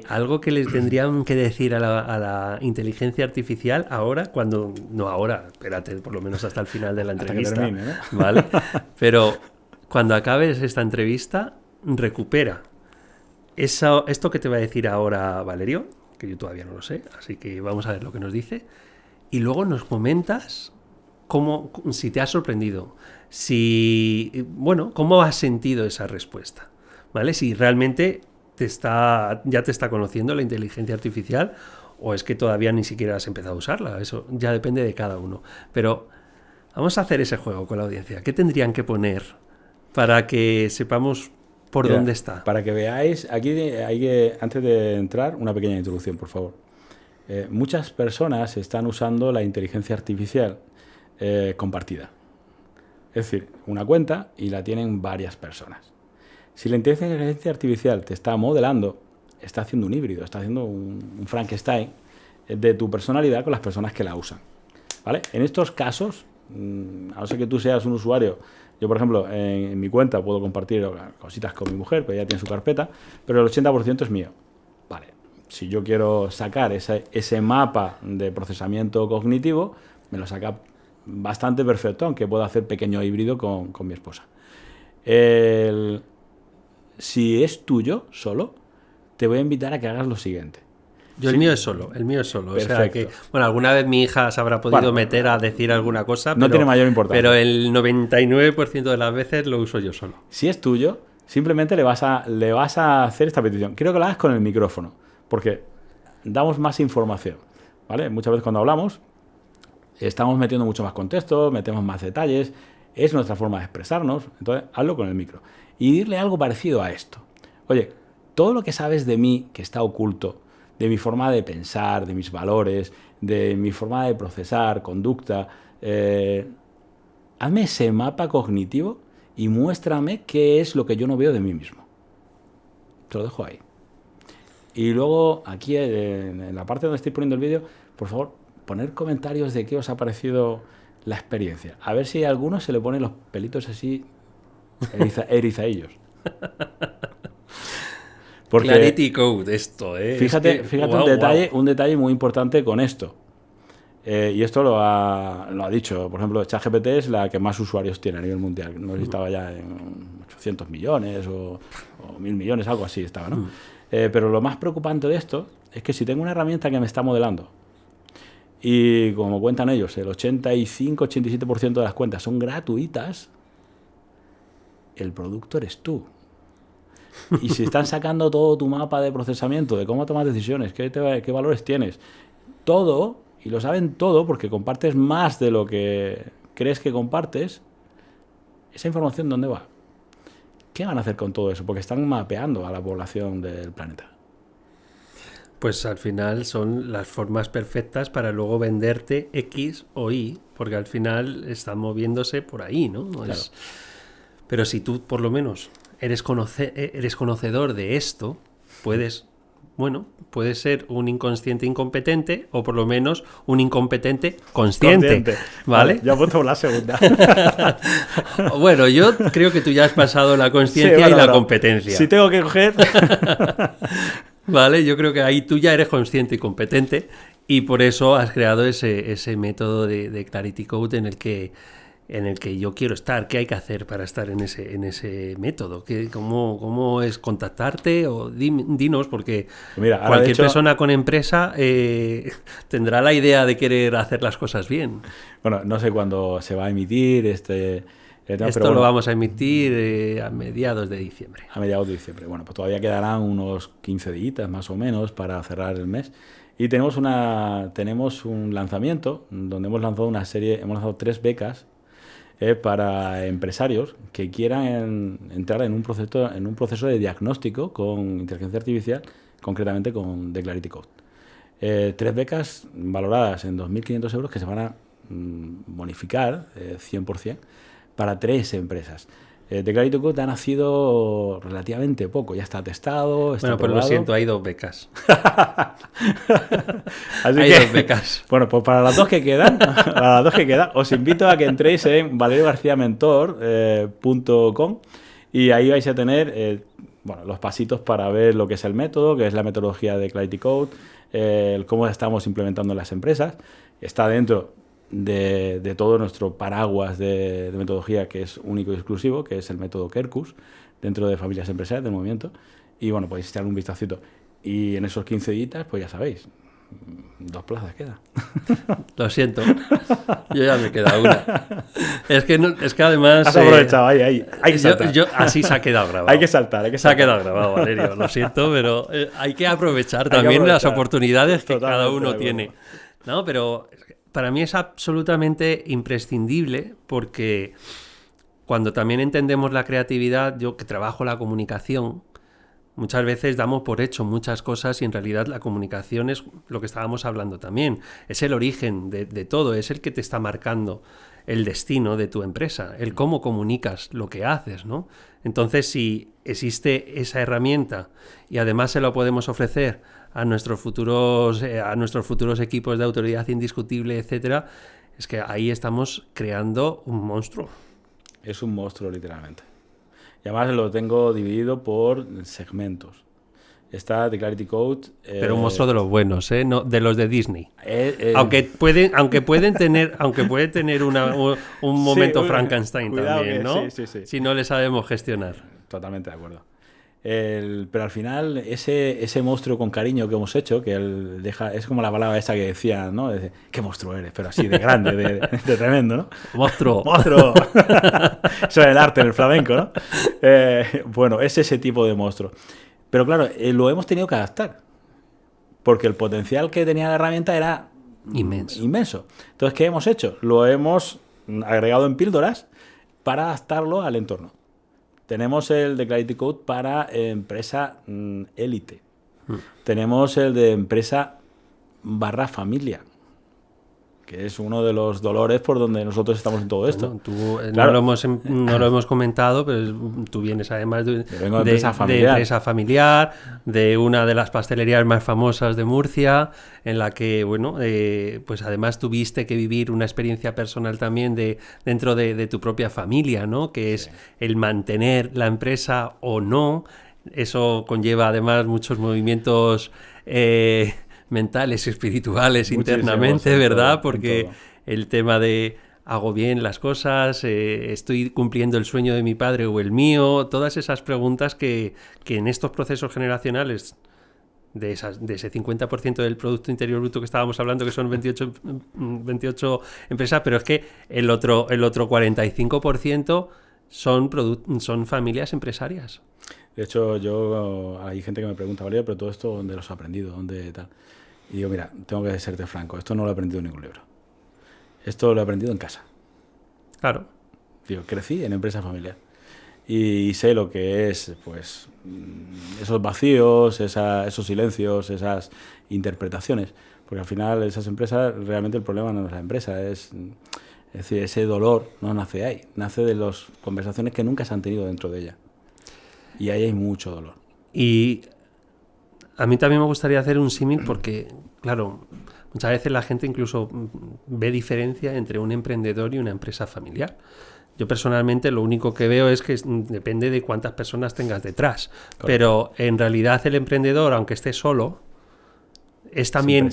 A: Algo que les tendrían que decir a la inteligencia artificial ahora, cuando... No ahora, espérate, por lo menos hasta el final de la entrevista.
B: Hasta que termine, ¿no?
A: ¿Vale? Pero cuando acabes esta entrevista, recupera esto que te va a decir ahora Valerio, que yo todavía no lo sé, así que vamos a ver lo que nos dice. Y luego nos comentas si te ha sorprendido, cómo has sentido esa respuesta, ¿vale? Si realmente ya te está conociendo la inteligencia artificial o es que todavía ni siquiera has empezado a usarla. Eso ya depende de cada uno. Pero vamos a hacer ese juego con la audiencia. ¿Qué tendrían que poner para que sepamos por dónde está?
B: Para que veáis, aquí hay que, antes de entrar, una pequeña introducción, por favor. Muchas personas están usando la inteligencia artificial compartida. Es decir, una cuenta y la tienen varias personas. Si la inteligencia artificial te está modelando, está haciendo un híbrido, está haciendo un Frankenstein de tu personalidad con las personas que la usan. ¿Vale? En estos casos, a no ser que tú seas un usuario, yo por ejemplo en mi cuenta puedo compartir cositas con mi mujer, pues ella tiene su carpeta, pero el 80% es mío. Vale. Si yo quiero sacar ese mapa de procesamiento cognitivo, me lo saca bastante perfecto, aunque puedo hacer pequeño híbrido con mi esposa. Si es tuyo solo, te voy a invitar a que hagas lo siguiente.
A: El mío es solo.
B: Perfecto.
A: O sea que, bueno, alguna vez mi hija se habrá podido meter a decir alguna cosa,
B: no tiene mayor importancia.
A: Pero el 99% de las veces lo uso yo solo.
B: Si es tuyo, simplemente le vas a hacer esta petición. Quiero que lo hagas con el micrófono, porque damos más información, ¿vale? Muchas veces cuando hablamos, estamos metiendo mucho más contexto, metemos más detalles, es nuestra forma de expresarnos, entonces hazlo con el micro. Y dile algo parecido a esto. Oye, todo lo que sabes de mí que está oculto, de mi forma de pensar, de mis valores, de mi forma de procesar, conducta, hazme ese mapa cognitivo y muéstrame qué es lo que yo no veo de mí mismo. Te lo dejo ahí. Y luego, aquí en la parte donde estoy poniendo el vídeo, por favor, poner comentarios de qué os ha parecido la experiencia. A ver si a alguno se le ponen los pelitos así erizadillos.
A: Porque, Clarity Code, esto, ¿eh?
B: Fíjate un detalle muy importante con esto. Y esto lo ha dicho, por ejemplo, ChatGPT es la que más usuarios tiene a nivel mundial. No sé si estaba ya en 800 millones o 1.000 millones, algo así estaba, ¿no? Pero lo más preocupante de esto es que si tengo una herramienta que me está modelando y, como cuentan ellos, el 85-87% de las cuentas son gratuitas, el producto eres tú. Y si están sacando todo tu mapa de procesamiento, de cómo tomas decisiones, qué valores tienes, todo, y lo saben todo porque compartes más de lo que crees que compartes, ¿esa información dónde va? ¿Qué van a hacer con todo eso? Porque están mapeando a la población del planeta.
A: Pues al final son las formas perfectas para luego venderte X o Y, porque al final están moviéndose por ahí, ¿no?
B: Claro.
A: Pero si tú por lo menos eres conocedor de esto, puedes ser un inconsciente incompetente o por lo menos un incompetente consciente. ¿Vale?
B: Ya apunto por la segunda.
A: Bueno, yo creo que tú ya has pasado la consciencia y la competencia.
B: Si tengo que coger...
A: Vale, yo creo que ahí tú ya eres consciente y competente y por eso has creado ese método de Clarity Code en el que yo quiero estar. ¿Qué hay que hacer para estar en ese método? ¿Cómo es contactarte? O dinos, porque
B: mira,
A: cualquier persona con empresa tendrá la idea de querer hacer las cosas bien.
B: Bueno, no sé cuándo se va a emitir
A: Esto lo vamos a emitir a mediados de diciembre.
B: A mediados de diciembre. Bueno, pues todavía quedarán unos 15 días más o menos para cerrar el mes. Y tenemos un lanzamiento donde hemos lanzado 3 becas para empresarios que quieran entrar en un proceso de diagnóstico con inteligencia artificial, concretamente con The Clarity Code. 3 becas valoradas en 2.500 euros que se van a bonificar 100% para 3 empresas. The Clarity Code ha nacido relativamente poco, ya está testado, está
A: probado. Pero lo siento, hay 2 becas.
B: Hay 2 becas. Bueno, pues para las 2 que quedan, os invito a que entréis en valeriorgarciamentor.com y ahí vais a tener los pasitos para ver lo que es el método, que es la metodología de Clarity Code, cómo estamos implementando en las empresas. Está dentro de todo nuestro paraguas de metodología que es único y exclusivo, que es el método Kerkus, dentro de familias empresariales del movimiento. Y bueno, podéis echar un vistacito. Y en esos 15 días, pues ya sabéis, 2 plazas queda.
A: Lo siento, yo ya me queda una. Es que además...
B: Has aprovechado, ahí. Hay que saltar.
A: Así se ha quedado grabado.
B: Hay que saltar.
A: Se ha quedado grabado, Valerio, lo siento, pero hay que aprovechar también las oportunidades que cada uno tiene. No, pero... Para mí es absolutamente imprescindible porque cuando también entendemos la creatividad, yo que trabajo la comunicación, muchas veces damos por hecho muchas cosas y en realidad la comunicación es lo que estábamos hablando también. Es el origen de todo, es el que te está marcando el destino de tu empresa, el cómo comunicas lo que haces, ¿no? Entonces, si existe esa herramienta y además se lo podemos ofrecer a nuestros futuros equipos de autoridad indiscutible, etcétera, es que ahí estamos creando un monstruo.
B: Es un monstruo, literalmente. Y además lo tengo dividido por segmentos. Está The Clarity Code.
A: Pero un monstruo de los buenos, no de los de Disney. Aunque pueden tener un momento Frankenstein también, ¿no?
B: Sí.
A: Si no le sabemos gestionar.
B: Totalmente de acuerdo. Pero al final, ese monstruo con cariño que hemos hecho, que es como la palabra esa que decía, ¿no? ¿Qué monstruo eres? Pero así, de grande, de tremendo, ¿no?
A: ¡Monstruo!
B: ¡Monstruo! Eso es el arte, en el flamenco, ¿no? Bueno, es ese tipo de monstruo. Pero claro, lo hemos tenido que adaptar, porque el potencial que tenía la herramienta era inmenso. Entonces, ¿qué hemos hecho? Lo hemos agregado en píldoras para adaptarlo al entorno. Tenemos el de Clarity Code para empresa élite. Tenemos el de empresa /familia, que es uno de los dolores por donde nosotros estamos en todo esto.
A: Claro. No lo hemos comentado, pero tú vienes además de empresa familiar, de una de las pastelerías más famosas de Murcia, en la que, pues además tuviste que vivir una experiencia personal también dentro de tu propia familia, ¿no? Que es el mantener la empresa o no. Eso conlleva además muchos movimientos mentales, espirituales, internamente, ¿verdad? Porque el tema de hago bien las cosas, estoy cumpliendo el sueño de mi padre o el mío, todas esas preguntas que en estos procesos generacionales de ese 50% del Producto Interior Bruto que estábamos hablando, que son 28 empresas, pero es que el otro 45% son familias empresarias.
B: De hecho, hay gente que me pregunta, Valeria, pero todo esto, ¿dónde lo has aprendido? ¿Dónde tal? Y digo, mira, tengo que serte franco, esto no lo he aprendido en ningún libro. Esto lo he aprendido en casa.
A: Claro.
B: Digo, crecí en empresa familiar. Y sé lo que es, pues, esos vacíos, esos silencios, esas interpretaciones. Porque al final esas empresas, realmente el problema no es la empresa, es decir, ese dolor no nace ahí, nace de las conversaciones que nunca se han tenido dentro de ella. Y ahí hay mucho dolor.
A: Y a mí también me gustaría hacer un símil porque, claro, muchas veces la gente incluso ve diferencia entre un emprendedor y una empresa familiar. Yo personalmente lo único que veo es que depende de cuántas personas tengas detrás. Correcto. Pero en realidad el emprendedor, aunque esté solo, también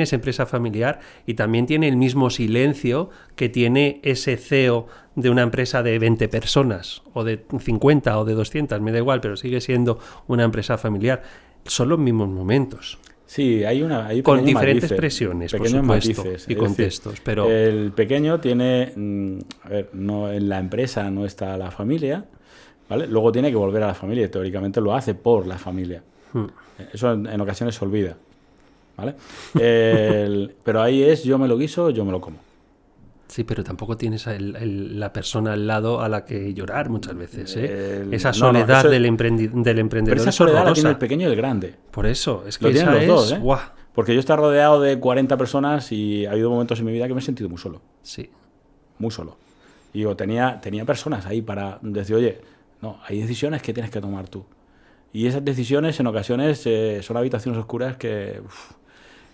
A: es empresa familiar y también tiene el mismo silencio que tiene ese CEO de una empresa de 20 personas o de 50 o de 200, me da igual, pero sigue siendo una empresa familiar. Son los mismos momentos.
B: Sí, hay
A: con diferentes presiones, por supuesto, matices, y contextos.
B: Decir,
A: pero
B: el pequeño tiene, no, en la empresa no está la familia, ¿vale? Luego tiene que volver a la familia, teóricamente lo hace por la familia. Eso en ocasiones se olvida, ¿vale? Pero ahí es yo me lo guiso, yo me lo como.
A: Sí, pero tampoco tienes la persona al lado a la que llorar muchas veces, ¿eh? Esa soledad del emprendedor.
B: Pero esa soledad la tiene el pequeño y el grande.
A: Por eso, es que
B: lo tienen los dos, ¿eh?
A: ¡Guau!
B: Porque yo he estado rodeado de 40 personas y ha habido momentos en mi vida que me he sentido muy solo.
A: Sí.
B: Muy solo. Y yo tenía personas ahí para decir, oye, no, hay decisiones que tienes que tomar tú. Y esas decisiones en ocasiones son habitaciones oscuras que...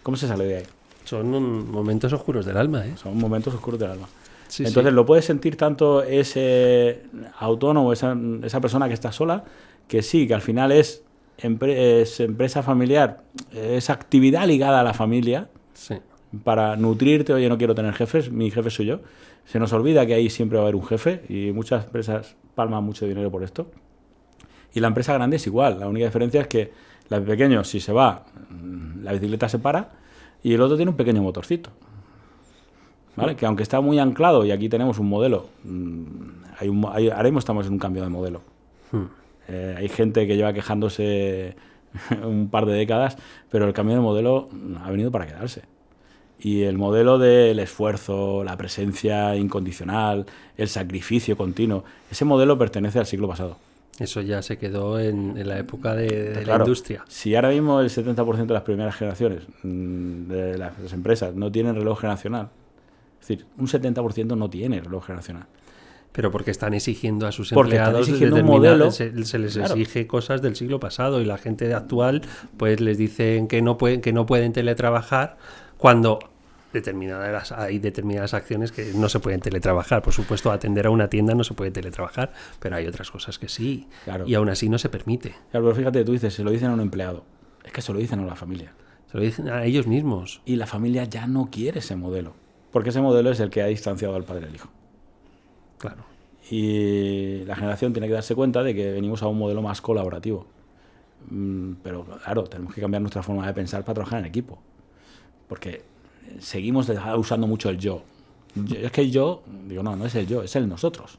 B: ¿Cómo se sale de ahí?
A: Son momentos oscuros del alma, ¿eh?
B: Son momentos oscuros del alma.
A: Sí,
B: entonces
A: sí.
B: Lo puedes sentir tanto ese autónomo, esa persona que está sola, que sí, que al final es empresa familiar, es actividad ligada a la familia,
A: sí,
B: para nutrirte. Oye, no quiero tener jefes, mi jefe soy yo. Se nos olvida que ahí siempre va a haber un jefe y muchas empresas palman mucho dinero por esto. Y la empresa grande es igual, la única diferencia es que la de pequeño, si se va, la bicicleta se para y el otro tiene un pequeño motorcito, ¿vale? Que aunque está muy anclado, y aquí tenemos un modelo, ahora mismo estamos en un cambio de modelo. Hay gente que lleva quejándose un par de décadas, pero el cambio de modelo ha venido para quedarse. Y el modelo del esfuerzo, la presencia incondicional, el sacrificio continuo, ese modelo pertenece al siglo pasado.
A: Eso ya se quedó en la época de
B: claro,
A: la industria.
B: Si ahora mismo el 70% de las primeras generaciones de las empresas no tienen reloj generacional, es decir, un 70% no tiene reloj generacional.
A: Pero porque están exigiendo a sus
B: porque
A: empleados
B: un modelo,
A: se les
B: claro,
A: exige cosas del siglo pasado y la gente actual pues les dicen que no pueden teletrabajar cuando hay determinadas acciones que no se pueden teletrabajar. Por supuesto, atender a una tienda no se puede teletrabajar, pero hay otras cosas que sí, claro, y aún así no se permite.
B: Claro, pero fíjate, tú dices, se lo dicen a un empleado, es que se lo dicen a la familia.
A: Se lo dicen a ellos mismos.
B: Y la familia ya no quiere ese modelo, porque ese modelo es el que ha distanciado al padre del hijo.
A: Claro.
B: Y la generación tiene que darse cuenta de que venimos a un modelo más colaborativo. Pero claro, tenemos que cambiar nuestra forma de pensar para trabajar en equipo. Porque seguimos usando mucho el yo. Es que el yo, digo, no es el yo, es el nosotros.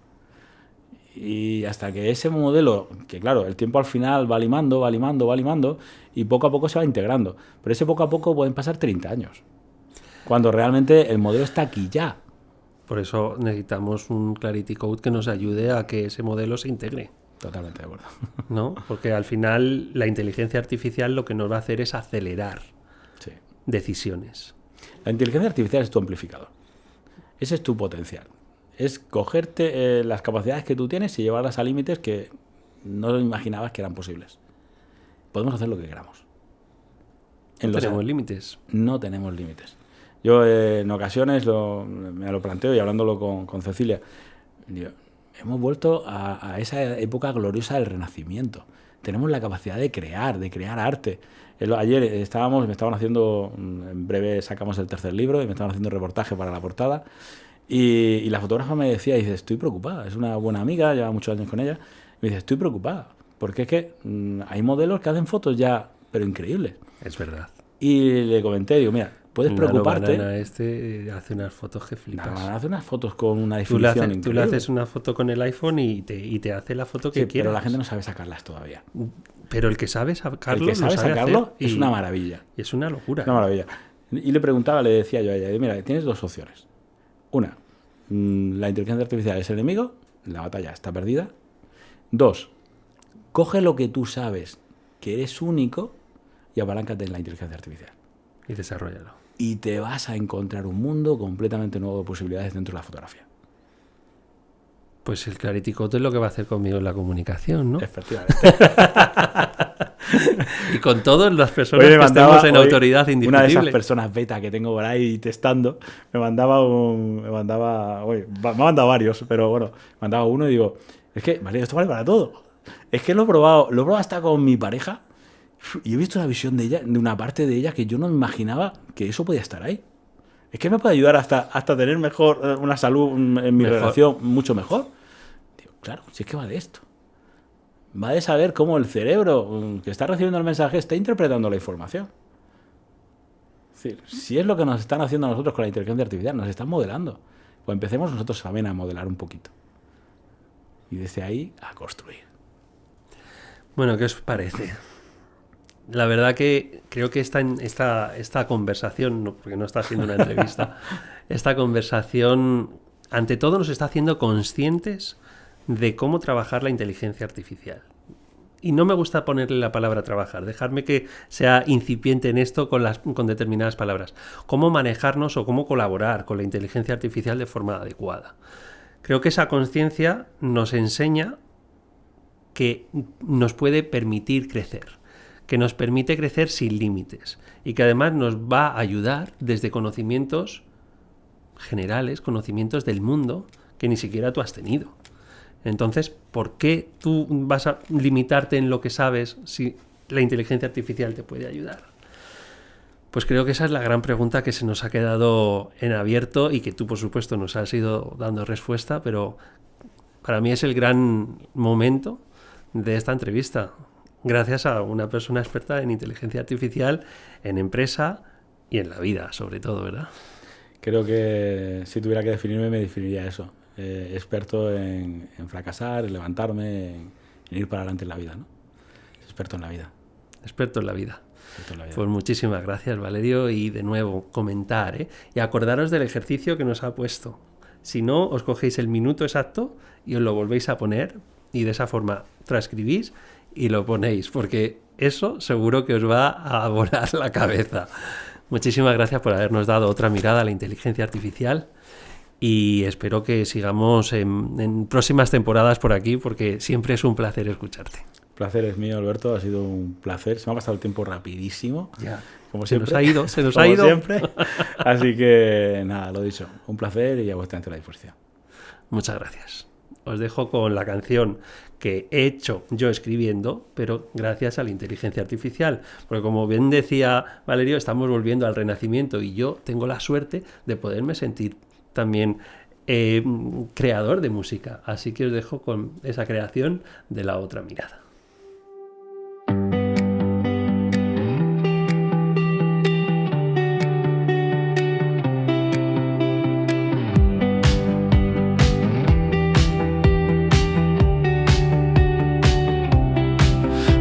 B: Y hasta que ese modelo, que claro, el tiempo al final va limando, y poco a poco se va integrando. Pero ese poco a poco pueden pasar 30 años. Cuando realmente el modelo está aquí ya.
A: Por eso necesitamos un Clarity Code que nos ayude a que ese modelo se integre.
B: Totalmente de acuerdo.
A: ¿No? Porque al final la inteligencia artificial lo que nos va a hacer es acelerar decisiones.
B: La inteligencia artificial es tu amplificador. Ese es tu potencial. Es cogerte las capacidades que tú tienes y llevarlas a límites que no imaginabas que eran posibles. Podemos hacer lo que queramos.
A: No tenemos límites.
B: No tenemos límites. Yo en ocasiones me lo planteo y hablándolo con Cecilia, digo, hemos vuelto a esa época gloriosa del Renacimiento. Tenemos la capacidad de crear arte. Ayer me estaban haciendo, en breve sacamos el tercer libro y me estaban haciendo un reportaje para la portada y la fotógrafa me decía, dice, estoy preocupada, es una buena amiga, lleva muchos años con ella, me dice, estoy preocupada, porque es que hay modelos que hacen fotos ya, pero increíbles.
A: Es verdad.
B: Y le comenté, digo, mira, puedes preocuparte.
A: Banana hace unas fotos que flipas.
B: Banana hace unas fotos con una
A: Tú le
B: definición increíble.
A: Tú le haces una foto con el iPhone y te hace la foto que
B: Sí,
A: quieras.
B: pero la gente no sabe sacarlas todavía.
A: Pero el que sabe sacarlo,
B: El que sabe
A: lo sabe
B: sacarlo
A: hacer
B: es una maravilla.
A: Y es una locura.
B: Es una maravilla. Y le preguntaba, le decía yo a ella, mira, tienes dos opciones. Una, la inteligencia artificial es el enemigo, la batalla está perdida. Dos, coge lo que tú sabes, que eres único, y apaláncate en la inteligencia artificial.
A: Y desarrollalo.
B: Y te vas a encontrar un mundo completamente nuevo de posibilidades dentro de la fotografía.
A: Pues el Clarity Code es lo que va a hacer conmigo en la comunicación, ¿no?
B: Efectivamente.
A: Y con todas las personas que estemos en autoridad indiscutible.
B: Una de esas personas beta que tengo por ahí testando, me ha mandado varios, pero bueno, me mandaba uno y digo, es que, vale, esto vale para todo. Es que lo he probado hasta con mi pareja y he visto una visión de ella, de una parte de ella que yo no me imaginaba que eso podía estar ahí. Es que me puede ayudar hasta tener mejor una salud en mi relación mucho mejor. Digo, claro, si es que va de esto. Va de saber cómo el cerebro que está recibiendo el mensaje está interpretando la información. Es decir, si es lo que nos están haciendo a nosotros con la inteligencia artificial, nos están modelando. Pues empecemos nosotros también a modelar un poquito. Y desde ahí a construir.
A: Bueno, ¿qué os parece? La verdad que creo que esta conversación, no, porque no está siendo una entrevista, esta conversación, ante todo, nos está haciendo conscientes de cómo trabajar la inteligencia artificial. Y no me gusta ponerle la palabra trabajar, dejarme que sea incipiente en esto con determinadas palabras. Cómo manejarnos o cómo colaborar con la inteligencia artificial de forma adecuada. Creo que esa conciencia nos enseña que nos puede permitir crecer, que nos permite crecer sin límites y que además nos va a ayudar desde conocimientos generales, conocimientos del mundo que ni siquiera tú has tenido. Entonces, ¿por qué tú vas a limitarte en lo que sabes si la inteligencia artificial te puede ayudar? Pues creo que esa es la gran pregunta que se nos ha quedado en abierto y que tú, por supuesto, nos has ido dando respuesta, pero para mí es el gran momento de esta entrevista. Gracias a una persona experta en inteligencia artificial, en empresa y en la vida, sobre todo, ¿verdad?
B: Creo que si tuviera que definirme, me definiría eso. Experto en fracasar, en levantarme, en ir para adelante en la vida, ¿no? Experto en la vida.
A: Experto en la vida. Pues muchísimas gracias, Valerio, y de nuevo comentar, y acordaros del ejercicio que nos ha puesto. Si no, os cogéis el minuto exacto y os lo volvéis a poner y de esa forma transcribís y lo ponéis, porque eso seguro que os va a volar la cabeza. Muchísimas gracias por habernos dado otra mirada a la inteligencia artificial y espero que sigamos en próximas temporadas por aquí, porque siempre es un placer escucharte.
B: El placer es mío, Alberto, ha sido un placer. Se me ha pasado el tiempo rapidísimo.
A: Ya.
B: Como siempre.
A: Se nos ha ido.
B: Siempre. Así que nada, lo dicho. Un placer y a vuestra entera disposición.
A: Muchas gracias. Os dejo con la canción que he hecho yo escribiendo, pero gracias a la inteligencia artificial. Porque como bien decía Valerio, estamos volviendo al renacimiento y yo tengo la suerte de poderme sentir también creador de música. Así que os dejo con esa creación de La Otra Mirada.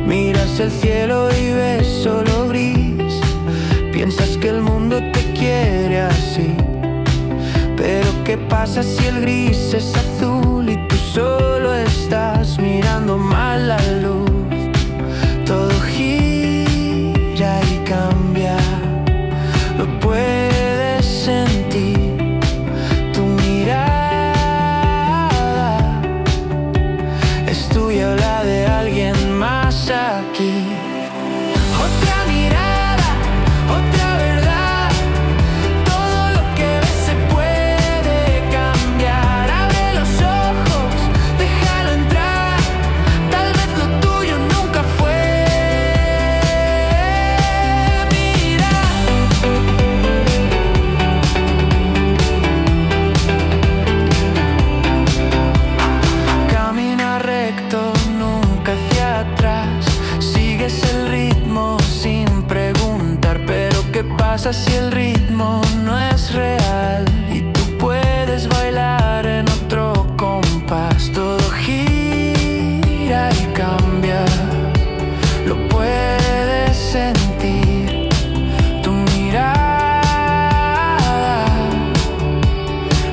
C: Miras el cielo y ves solo gris. Piensas que el mundo te quiere así. Pero ¿qué pasa si el gris es azul y tú solo estás mirando mal la luz? Todo gira y cambia, lo puedes sentir. Tu mirada es tuya o la de alguien más aquí. Otra mirada, otra verdad. Todo lo que ves se puede cambiar. Abre los ojos, déjalo entrar. Tal vez lo tuyo nunca fue. Mira. Camina recto, nunca hacia atrás. Sigues el ritmo sin preguntar, pero ¿qué pasa si el ritmo ritmo no es real y tú puedes bailar en otro compás. Todo gira y cambia, lo puedes sentir. Tu mirada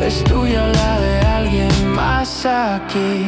C: es tuya, la de alguien más aquí.